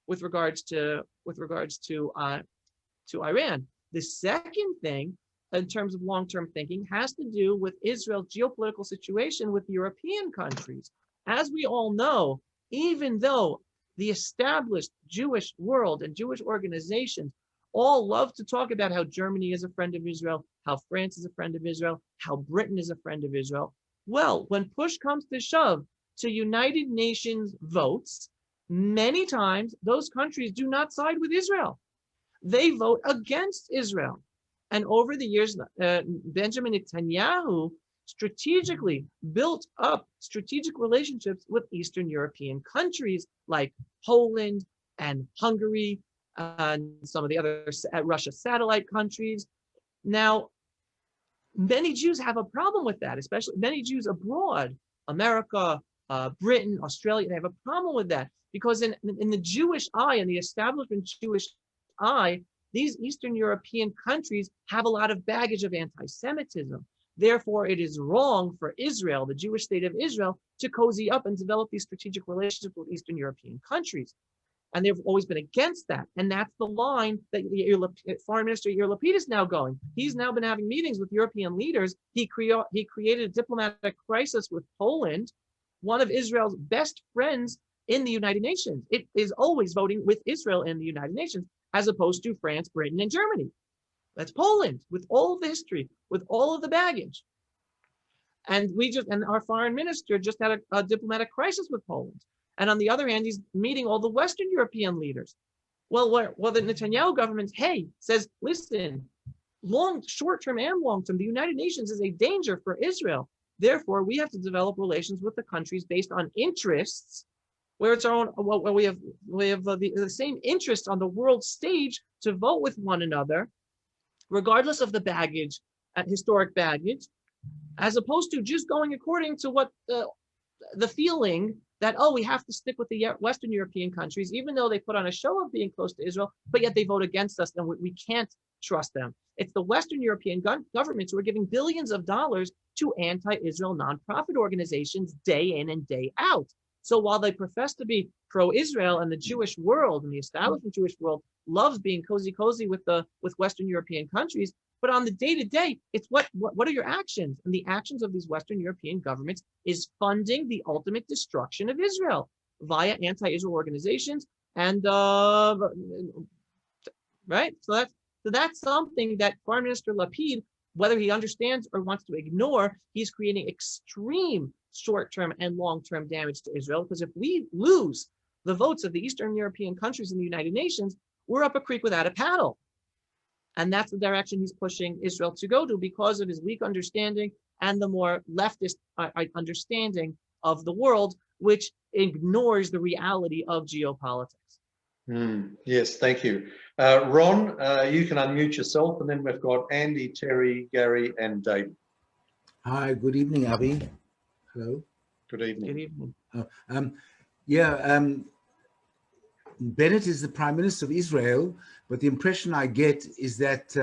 with regards to Iran. The second thing, in terms of long-term thinking, has to do with Israel's geopolitical situation with European countries. As we all know, even though the established Jewish world and Jewish organizations all love to talk about how Germany is a friend of Israel, how France is a friend of Israel, how Britain is a friend of Israel. Well, when push comes to shove to United Nations votes, many times those countries do not side with Israel. They vote against Israel. And over the years, Benjamin Netanyahu strategically built up strategic relationships with Eastern European countries like Poland and Hungary, and some of the other Russia satellite countries. Now, many Jews have a problem with that, especially many Jews abroad, America, Britain, Australia, they have a problem with that because in the Jewish eye, in the establishment Jewish eye, these Eastern European countries have a lot of baggage of anti-Semitism. Therefore, it is wrong for Israel, the Jewish state of Israel, to cozy up and develop these strategic relationships with Eastern European countries. And they've always been against that. And that's the line that Foreign Minister Yair Lapid is now going. He's now been having meetings with European leaders. He created a diplomatic crisis with Poland, one of Israel's best friends in the United Nations. It is always voting with Israel in the United Nations, as opposed to France, Britain, and Germany. That's Poland, with all of the history, with all of the baggage. And our foreign minister just had a diplomatic crisis with Poland. And on the other hand, he's meeting all the Western European leaders. Well, the Netanyahu government, says, listen, short-term and long-term, the United Nations is a danger for Israel. Therefore, we have to develop relations with the countries based on interests, where it's our own. Well, we have the same interests on the world stage to vote with one another, regardless of the baggage, historic baggage, as opposed to just going according to what the feeling that, we have to stick with the Western European countries, even though they put on a show of being close to Israel, but yet they vote against us and we can't trust them. It's the Western European governments who are giving billions of dollars to anti-Israel nonprofit organizations day in and day out. So while they profess to be pro-Israel, and the Jewish world and the establishment Jewish world loves being cozy with Western European countries, but on the day-to-day, it's what are your actions? And the actions of these Western European governments is funding the ultimate destruction of Israel via anti-Israel organizations. And right, so that's something that Foreign Minister Lapid, whether he understands or wants to ignore, he's creating extreme short-term and long-term damage to Israel. Because if we lose the votes of the Eastern European countries in the United Nations, we're up a creek without a paddle. And that's the direction he's pushing Israel to go to because of his weak understanding and the more leftist understanding of the world, which ignores the reality of geopolitics. Yes, thank you. Ron, you can unmute yourself, and then we've got Andy, Terry, Gary, and David. Hi, good evening, Avi. Hello. Good evening. Good evening. Bennett is the Prime Minister of Israel, but the impression I get is that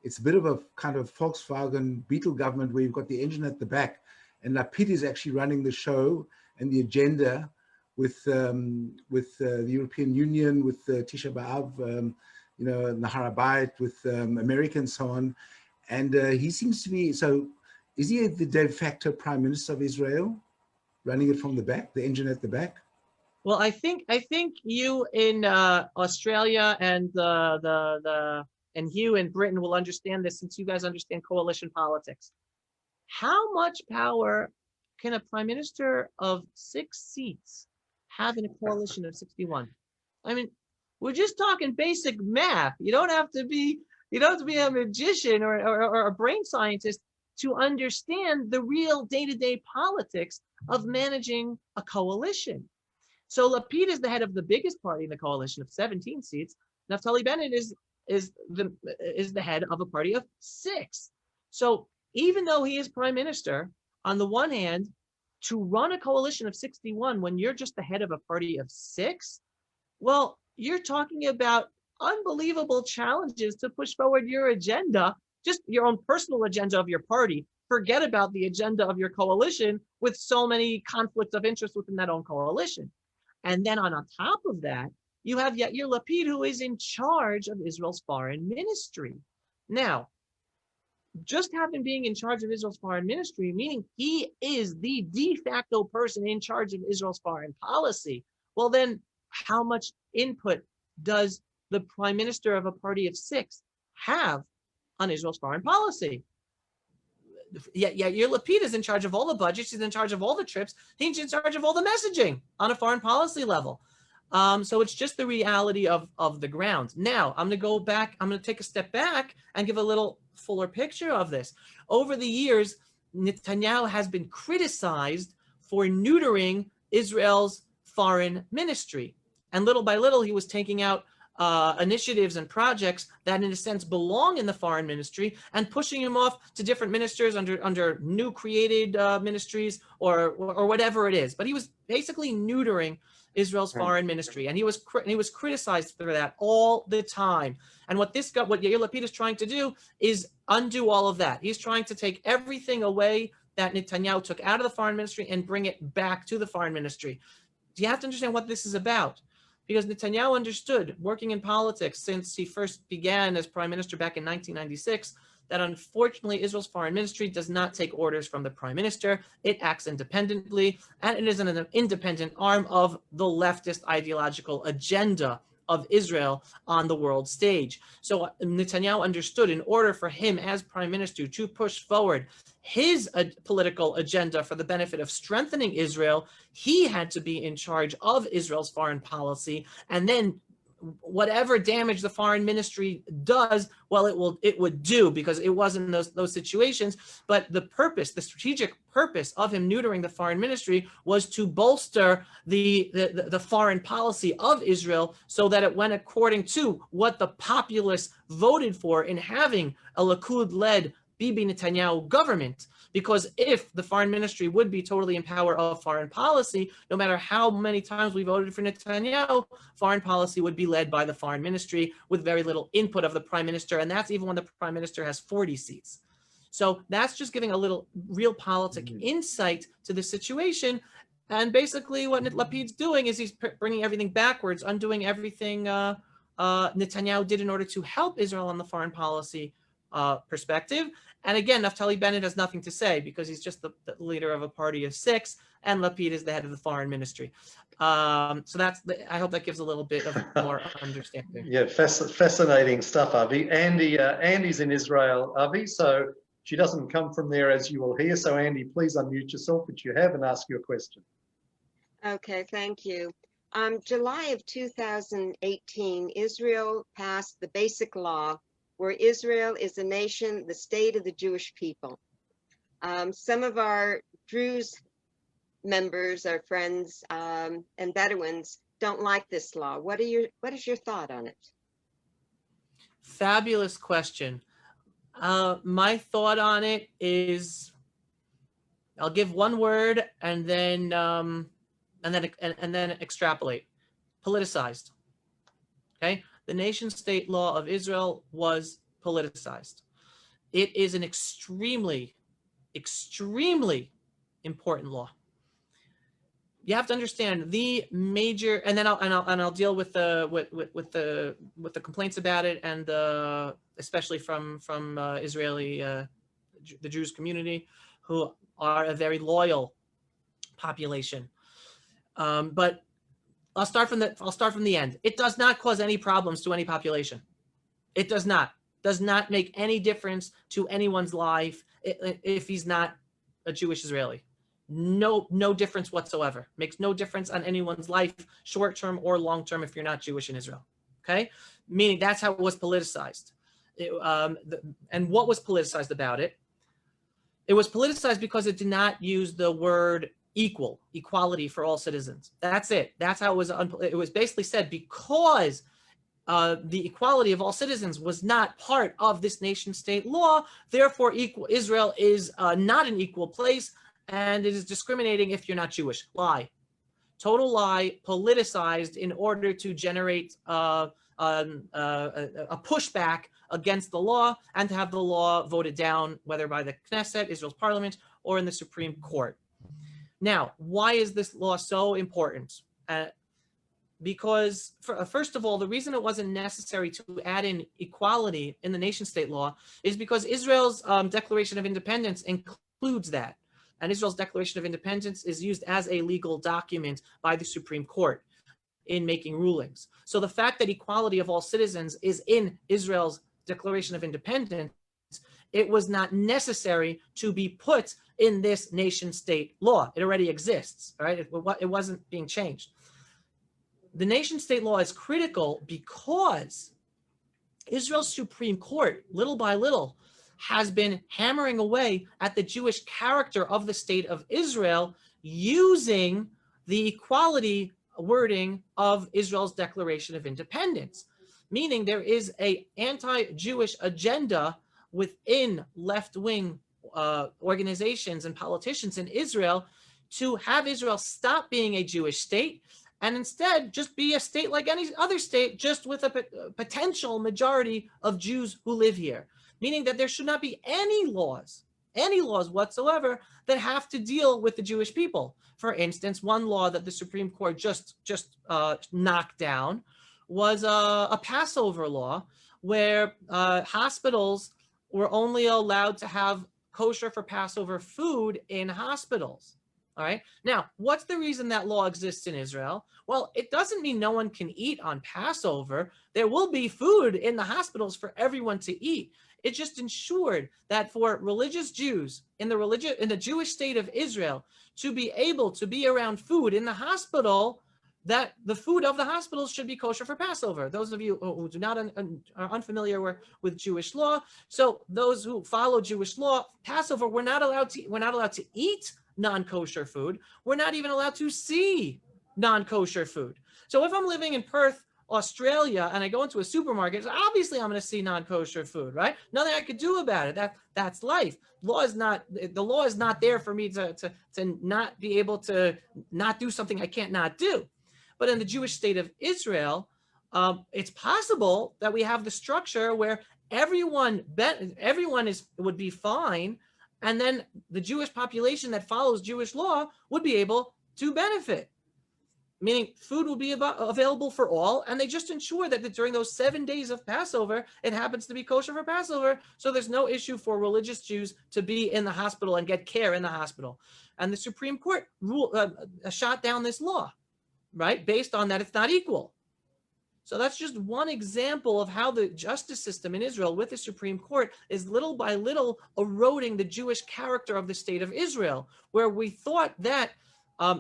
it's a bit of a kind of Volkswagen Beetle government where you've got the engine at the back, and Lapid is actually running the show and the agenda with the European Union, with Tisha B'Av, the Har Habayit, with America and so on. And he seems to be, so is he the de facto Prime Minister of Israel, running it from the back, the engine at the back? Well, I think you in Australia and the and Hugh in Britain will understand this since you guys understand coalition politics. How much power can a prime minister of 6 seats have in a coalition of 61? I mean, we're just talking basic math. You don't have to be a magician or a brain scientist to understand the real day-to-day politics of managing a coalition. So Lapid is the head of the biggest party in the coalition of 17 seats. Naftali Bennett is the head of a party of 6. So even though he is prime minister, on the one hand, to run a coalition of 61 when you're just the head of a party of 6, well, you're talking about unbelievable challenges to push forward your agenda, just your own personal agenda of your party. Forget about the agenda of your coalition with so many conflicts of interest within that own coalition. And then on top of that, you have Yair Lapid, who is in charge of Israel's foreign ministry. Now, just having being in charge of Israel's foreign ministry, meaning he is the de facto person in charge of Israel's foreign policy. Well, then how much input does the prime minister of a party of 6 have on Israel's foreign policy? Yair Lapid is in charge of all the budgets. He's in charge of all the trips. He's in charge of all the messaging on a foreign policy level. So it's just the reality of the ground. Now, I'm going to go back. I'm going to take a step back and give a little fuller picture of this. Over the years, Netanyahu has been criticized for neutering Israel's foreign ministry. And little by little, he was taking out initiatives and projects that in a sense belong in the foreign ministry and pushing them off to different ministers under new created ministries or whatever it is. But he was basically neutering Israel's foreign ministry, and he was criticized for that all the time. And what Yair Lapid is trying to do is undo all of that. He's trying to take everything away that Netanyahu took out of the foreign ministry and bring it back to the foreign ministry. You have to understand what this is about, because Netanyahu understood, working in politics since he first began as prime minister back in 1996, that unfortunately Israel's foreign ministry does not take orders from the prime minister. It acts independently, and it is an independent arm of the leftist ideological agenda of Israel on the world stage. So Netanyahu understood, in order for him as prime minister to push forward his political agenda for the benefit of strengthening Israel, he had to be in charge of Israel's foreign policy, and then whatever damage the foreign ministry does, well, it would do, because it wasn't those situations. But the strategic purpose of him neutering the foreign ministry was to bolster the foreign policy of Israel, so that it went according to what the populace voted for in having a Likud-led Bibi Netanyahu government. Because if the foreign ministry would be totally in power of foreign policy, no matter how many times we voted for Netanyahu, foreign policy would be led by the foreign ministry with very little input of the prime minister. And that's even when the prime minister has 40 seats. So that's just giving a little realpolitik insight to the situation. And basically what Lapid's doing is he's bringing everything backwards, undoing everything Netanyahu did in order to help Israel on the foreign policy perspective. And again, Naftali Bennett has nothing to say, because he's just the leader of a party of 6, and Lapid is the head of the foreign ministry. So I hope that gives a little bit of more understanding. Yeah, fascinating stuff, Avi. Andy's in Israel, Avi, so she doesn't come from there, as you will hear. So Andy, please unmute yourself, which you have, and ask your question. Okay, thank you. July of 2018, Israel passed the Basic Law, where Israel is a nation, the state of the Jewish people. Some of our Druze members, our friends, and Bedouins don't like this law. What is your thought on it? Fabulous question. My thought on it is, I'll give one word and then extrapolate. Politicized. Okay. The nation-state law of Israel was politicized. It is an extremely, extremely important law. You have to understand the major, and then I'll deal with the complaints about it, and especially from Israeli the Jewish community, who are a very loyal population. But I'll start from the end. It does not cause any problems to any population. It does not. does not make any difference to anyone's life if he's not a Jewish Israeli. No difference whatsoever. Makes no difference on anyone's life, short-term or long-term, if you're not Jewish in Israel. Okay? Meaning that's how it was politicized. And what was politicized about it? It was politicized because it did not use the word equality for all citizens. That's it. That's how it was basically said, because the equality of all citizens was not part of this nation state law. Therefore, Israel is not an equal place, and it is discriminating if you're not Jewish. Lie. Total lie, politicized in order to generate a pushback against the law and to have the law voted down, whether by the Knesset, Israel's parliament, or in the Supreme Court. Now, why is this law so important? Because first of all, the reason it wasn't necessary to add in equality in the nation state law is because Israel's Declaration of Independence includes that. And Israel's Declaration of Independence is used as a legal document by the Supreme Court in making rulings. So the fact that equality of all citizens is in Israel's Declaration of Independence, it was not necessary to be put in this nation state law. It already exists, right? It wasn't being changed. The nation state law is critical because Israel's Supreme Court, little by little, has been hammering away at the Jewish character of the state of Israel using the equality wording of Israel's Declaration of Independence, meaning there is an anti-Jewish agenda within left-wing organizations and politicians in Israel to have Israel stop being a Jewish state and instead just be a state like any other state, just with a potential majority of Jews who live here. Meaning that there should not be any laws whatsoever that have to deal with the Jewish people. For instance, one law that the Supreme Court just knocked down was a Passover law where hospitals were only allowed to have kosher for Passover food in hospitals. All right. Now, what's the reason that law exists in Israel? Well, it doesn't mean no one can eat on Passover. There will be food in the hospitals for everyone to eat. It just ensured that for religious Jews in the Jewish state of Israel to be able to be around food in the hospital, that the food of the hospitals should be kosher for Passover. Those of you who do not are unfamiliar with Jewish law, so those who follow Jewish law, Passover, we're not allowed to eat non-kosher food. We're not even allowed to see non-kosher food. So if I'm living in Perth, Australia, and I go into a supermarket, so obviously I'm going to see non-kosher food, right? Nothing I could do about it. That's life. The law is not there for me to not be able to not do something I can't not do. But in the Jewish state of Israel, it's possible that we have the structure where everyone would be fine, and then the Jewish population that follows Jewish law would be able to benefit. Meaning food will be available for all, and they just ensure that during those 7 days of Passover, it happens to be kosher for Passover, so there's no issue for religious Jews to be in the hospital and get care in the hospital. And the Supreme Court shot down this law, right, based on that it's not equal. So that's just one example of how the justice system in Israel with the Supreme Court is little by little eroding the Jewish character of the state of Israel, where we thought that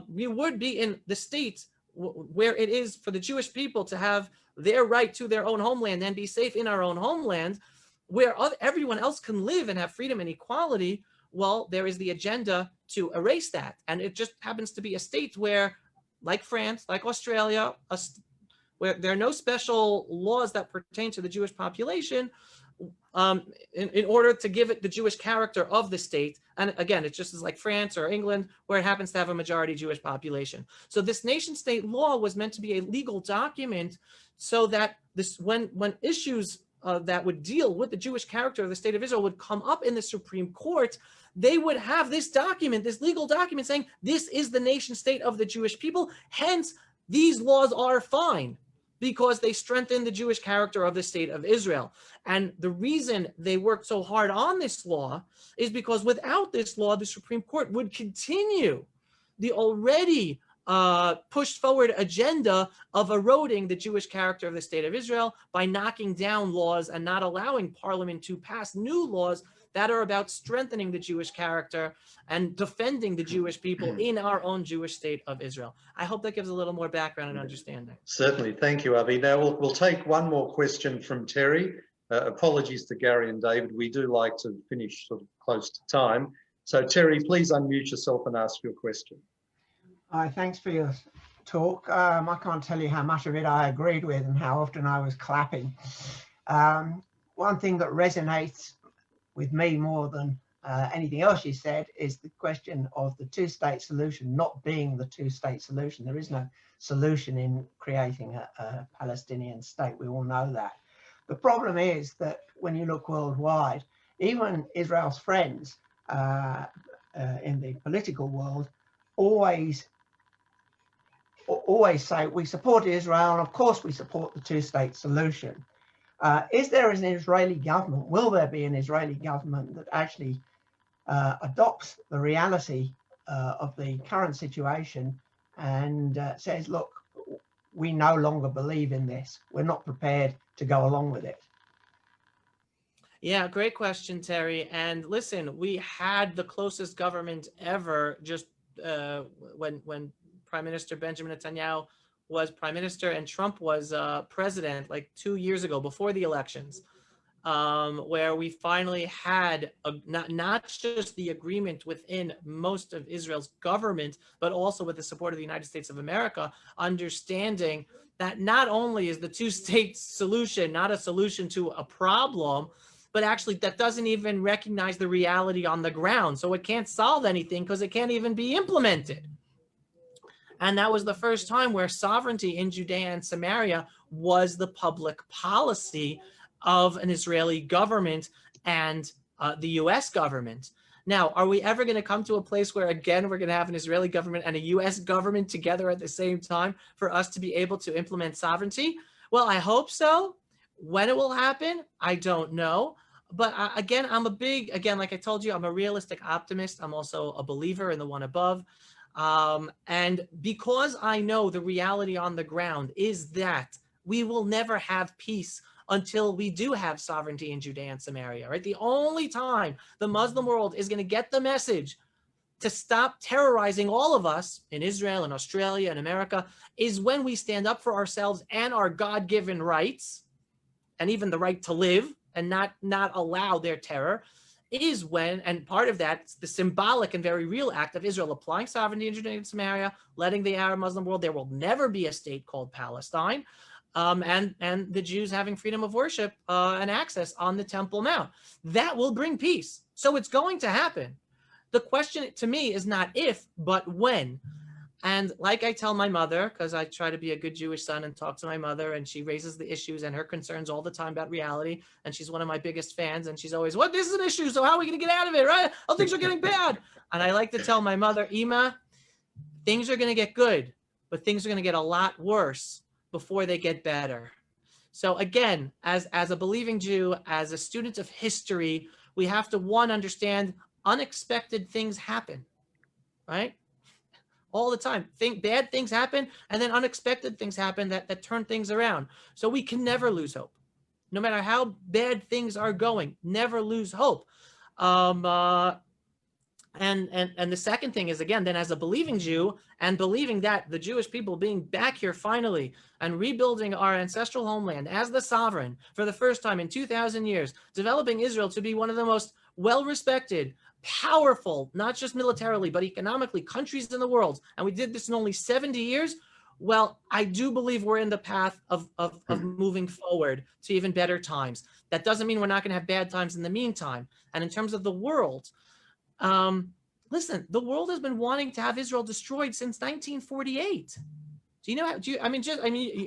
we would be in the state where it is for the Jewish people to have their right to their own homeland and be safe in our own homeland, where everyone else can live and have freedom and equality. Well, there is the agenda to erase that. And it just happens to be a state where, like France, like Australia, where there are no special laws that pertain to the Jewish population, in order to give it the Jewish character of the state. And again, it's just as like France or England, where it happens to have a majority Jewish population. So this nation state law was meant to be a legal document so that when issues that would deal with the Jewish character of the state of Israel would come up in the Supreme Court, they would have this document, this legal document saying, this is the nation state of the Jewish people. Hence, these laws are fine, because they strengthen the Jewish character of the state of Israel. And the reason they worked so hard on this law is because without this law, the Supreme Court would continue the already pushed forward agenda of eroding the Jewish character of the state of Israel by knocking down laws and not allowing parliament to pass new laws that are about strengthening the Jewish character and defending the Jewish people in our own Jewish state of Israel. I hope that gives a little more background and understanding. Certainly. Thank you, Avi. Now we'll take one more question from Terry. Apologies to Gary and David. We do like to finish sort of close to time. So Terry, please unmute yourself and ask your question. Hi, thanks for your talk. I can't tell you how much of it I agreed with and how often I was clapping. One thing that resonates with me more than anything else you said is the question of the two-state solution not being the two-state solution. There is no solution in creating a Palestinian state. We all know that. The problem is that when you look worldwide, even Israel's friends in the political world always say we support Israel, and of course we support the two-state solution. Is there an Israeli government, will there be an Israeli government that actually adopts the reality of the current situation and says, look, we no longer believe in this. We're not prepared to go along with it? Yeah, great question, Terry. And listen, we had the closest government ever just when Prime Minister Benjamin Netanyahu was prime minister and Trump was president like 2 years ago before the elections, where we finally had not just the agreement within most of Israel's government, but also with the support of the United States of America, understanding that not only is the two-state solution not a solution to a problem, but actually that doesn't even recognize the reality on the ground. So it can't solve anything because it can't even be implemented. And that was the first time where sovereignty in Judea and Samaria was the public policy of an Israeli government and the US government. Now, are we ever going to come to a place where, again, we're going to have an Israeli government and a US government together at the same time for us to be able to implement sovereignty? Well, I hope so. When it will happen, I don't know. But again, like I told you, I'm a realistic optimist. I'm also a believer in the one above. And because I know the reality on the ground is that we will never have peace until we do have sovereignty in Judea and Samaria, right? The only time the Muslim world is going to get the message to stop terrorizing all of us in Israel and Australia and America is when we stand up for ourselves and our God-given rights, and even the right to live and not allow their terror, is when, and part of that, the symbolic and very real act of Israel applying sovereignty in Judea and Samaria, letting the Arab Muslim world, there will never be a state called Palestine, and the Jews having freedom of worship and access on the Temple Mount. That will bring peace. So it's going to happen. The question to me is not if, but when. And like I tell my mother, because I try to be a good Jewish son and talk to my mother, and she raises the issues and her concerns all the time about reality. And she's one of my biggest fans. And she's always, what? This is an issue. So how are we going to get out of it, right? Oh, things are getting bad. And I like to tell my mother, Ima, things are going to get good, but things are going to get a lot worse before they get better. So again, as a believing Jew, as a student of history, we have to, one, understand unexpected things happen, right? All the time. Bad things happen, and then unexpected things happen that turn things around. So we can never lose hope. No matter how bad things are going, never lose hope. And the second thing is, again, then as a believing Jew and believing that the Jewish people being back here finally and rebuilding our ancestral homeland as the sovereign for the first time in 2,000 years, developing Israel to be one of the most well-respected, powerful, not just militarily, but economically, countries in the world. And we did this in only 70 years. Well, I do believe we're in the path of moving forward to even better times. That doesn't mean we're not going to have bad times in the meantime. And in terms of the world, listen, the world has been wanting to have Israel destroyed since 1948. Do you know?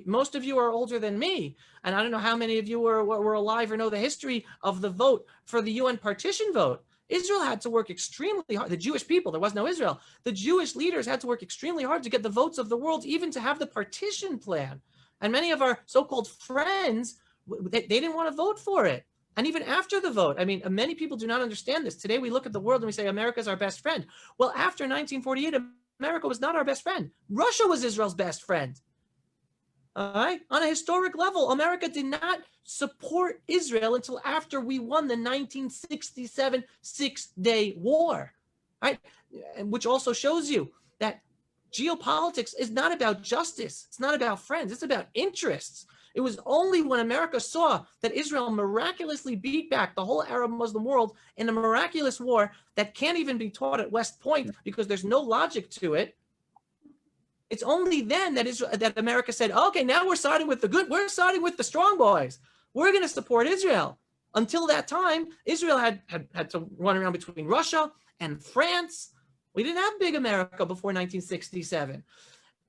Most of you are older than me, and I don't know how many of you were alive or know the history of the vote for the UN partition vote. Israel had to work extremely hard. The Jewish people, there was no Israel. The Jewish leaders had to work extremely hard to get the votes of the world, even to have the partition plan. And many of our so-called friends, they didn't want to vote for it. And even after the vote, many people do not understand this. Today we look at the world and we say, America is our best friend. Well, after 1948, America was not our best friend. Russia was Israel's best friend. All right. On a historic level, America did not support Israel until after we won the 1967 Six-Day War, right? Which also shows you that geopolitics is not about justice. It's not about friends. It's about interests. It was only when America saw that Israel miraculously beat back the whole Arab Muslim world in a miraculous war that can't even be taught at West Point because there's no logic to it. It's only then that America said, okay, now we're siding with the good. We're siding with the strong boys. We're going to support Israel. Until that time, Israel had to run around between Russia and France. We didn't have big America before 1967.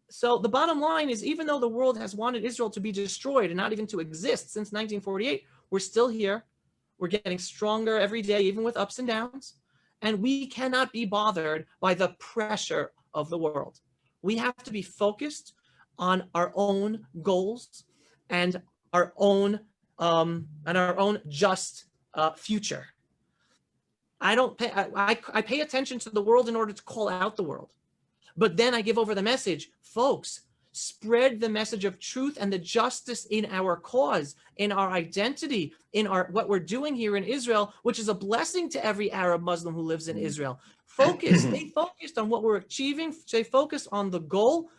So the bottom line is, even though the world has wanted Israel to be destroyed and not even to exist since 1948, we're still here. We're getting stronger every day, even with ups and downs. And we cannot be bothered by the pressure of the world. We have to be focused on our own goals and our own just future. I pay attention to the world in order to call out the world. But then I give over the message, folks, spread the message of truth and the justice in our cause, in our identity, in what we're doing here in Israel, which is a blessing to every Arab Muslim who lives in Israel. Stay focused on what we're achieving, stay focused on the goal,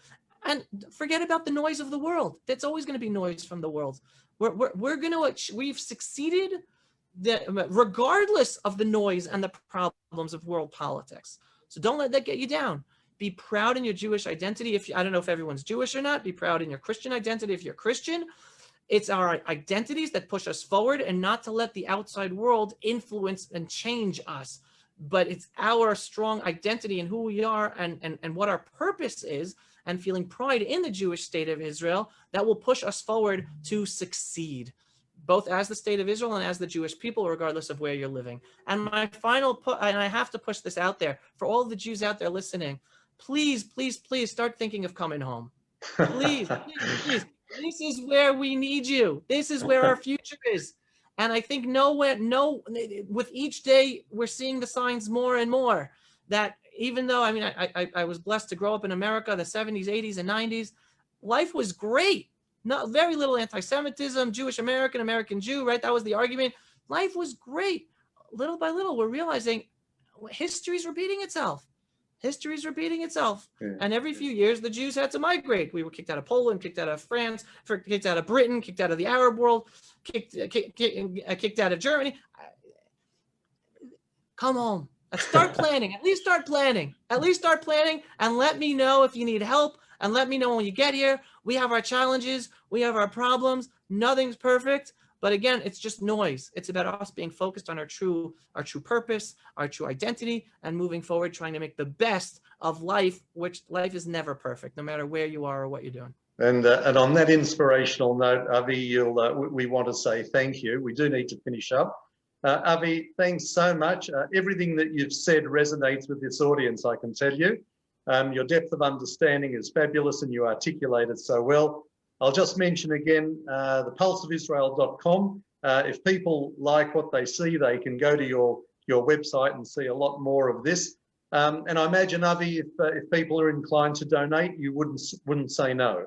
and forget about the noise of the world. That's always going to be noise from the world. We've succeeded regardless of the noise and the problems of world politics. So don't let that get you down. Be proud in your Jewish identity. I don't know if everyone's Jewish or not. Be proud in your Christian identity if you're Christian. It's our identities that push us forward, and not to let the outside world influence and change us. But it's our strong identity and who we are and what our purpose is, and feeling pride in the Jewish state of Israel that will push us forward to succeed, both as the state of Israel and as the Jewish people, regardless of where you're living. And my final and I have to push this out there for all the Jews out there listening. Please, please, please start thinking of coming home. Please, please. This is where we need you. This is where our future is. And I think with each day, we're seeing the signs more and more that even though, I was blessed to grow up in America, the 70s, 80s, and 90s, life was great. Very little anti-Semitism, Jewish American, American Jew, right? That was the argument. Life was great. Little by little, we're realizing history's repeating itself. History's repeating itself. Yeah. And every few years, the Jews had to migrate. We were kicked out of Poland, kicked out of France, kicked out of Britain, kicked out of the Arab world, kicked out of Germany. Come home. Start planning. At least start planning. At least start planning, and let me know if you need help, and let me know when you get here. We have our challenges. We have our problems. Nothing's perfect. But again, it's just noise. It's about us being focused on our true purpose, our true identity, and moving forward, trying to make the best of life, which life is never perfect, no matter where you are or what you're doing. And on that inspirational note, Avi, we want to say thank you. We do need to finish up. Avi, thanks so much. Everything that you've said resonates with this audience, I can tell you. Your depth of understanding is fabulous, and you articulate it so well. I'll just mention again, thepulseofisrael.com. If people like what they see, they can go to your website and see a lot more of this. And I imagine, Avi, if people are inclined to donate, you wouldn't say no.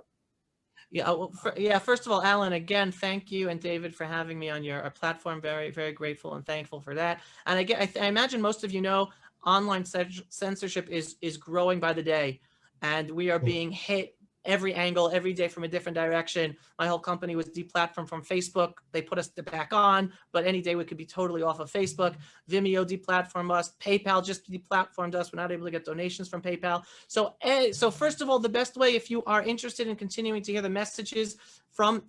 Yeah, well, first of all, Alan, again, thank you, and David, for having me on your platform. Very, very grateful and thankful for that. And again, I imagine most of you know, online censorship is growing by the day, and we are being hit every angle, every day from a different direction. My whole company was deplatformed from Facebook. They put us back on, but any day we could be totally off of Facebook. Vimeo deplatformed us. PayPal just deplatformed us. We're not able to get donations from PayPal. So first of all, the best way, if you are interested in continuing to hear the messages from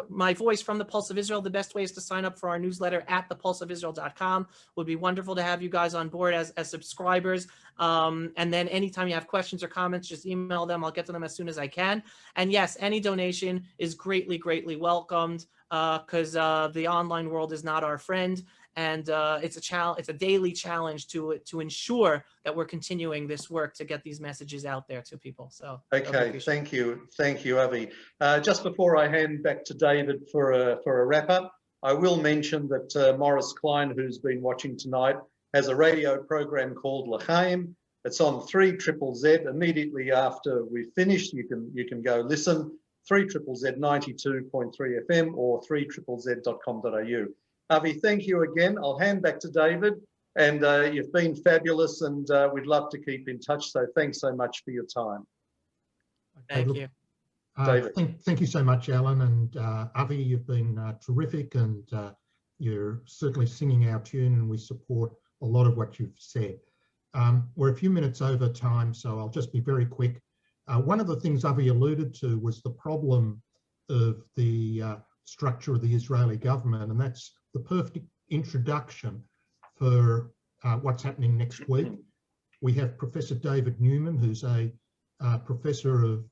my voice from the Pulse of Israel, the best way is to sign up for our newsletter at thepulseofisrael.com. Would be wonderful to have you guys on board as subscribers. And then anytime you have questions or comments, just email them. I'll get to them as soon as I can. And yes, any donation is greatly, greatly welcomed, because the online world is not our friend. And it's a daily challenge to ensure that we're continuing this work to get these messages out there to people. So okay, thank you, Avi. Just before I hand back to David for a wrap up, I will mention that Morris Klein, who's been watching tonight, has a radio program called L'chaim. It's on 3ZZZ. Immediately after we've finished, you can go listen. 3ZZZ 92.3 FM or 3ZZZ.com.au. Avi, thank you again. I'll hand back to David, and you've been fabulous, and we'd love to keep in touch. So thanks so much for your time. Thank look, you. David. Thank you so much, Alan, and Avi, you've been terrific, and you're certainly singing our tune, and we support a lot of what you've said. We're a few minutes over time, so I'll just be very quick. One of the things Avi alluded to was the problem of the structure of the Israeli government, and that's the perfect introduction for what's happening next week. We have Professor David Newman, who's a professor of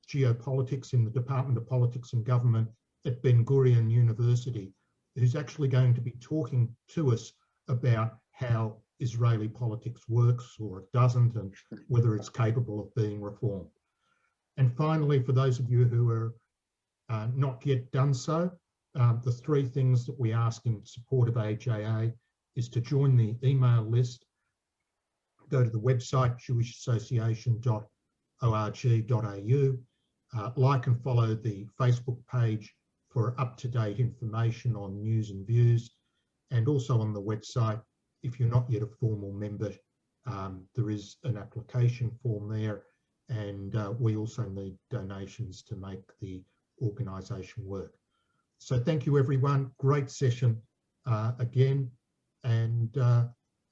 geopolitics in the Department of Politics and Government at Ben Gurion University, who's actually going to be talking to us about how Israeli politics works or it doesn't, and whether it's capable of being reformed. And finally, for those of you who are not yet done so, the three things that we ask in support of AJA is to join the email list, go to the website jewishassociation.org.au, like and follow the Facebook page for up-to-date information on news and views, and also on the website, if you're not yet a formal member, there is an application form there, and we also need donations to make the organisation work. So thank you, everyone. Great session again. And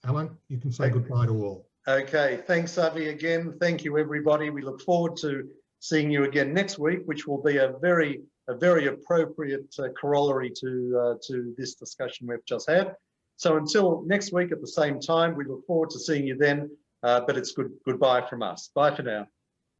Alan, you can say goodbye to all. Okay, thanks, Avi, again. Thank you, everybody. We look forward to seeing you again next week, which will be a very appropriate corollary to this discussion we've just had. So until next week at the same time, we look forward to seeing you then, but it's goodbye from us. Bye for now.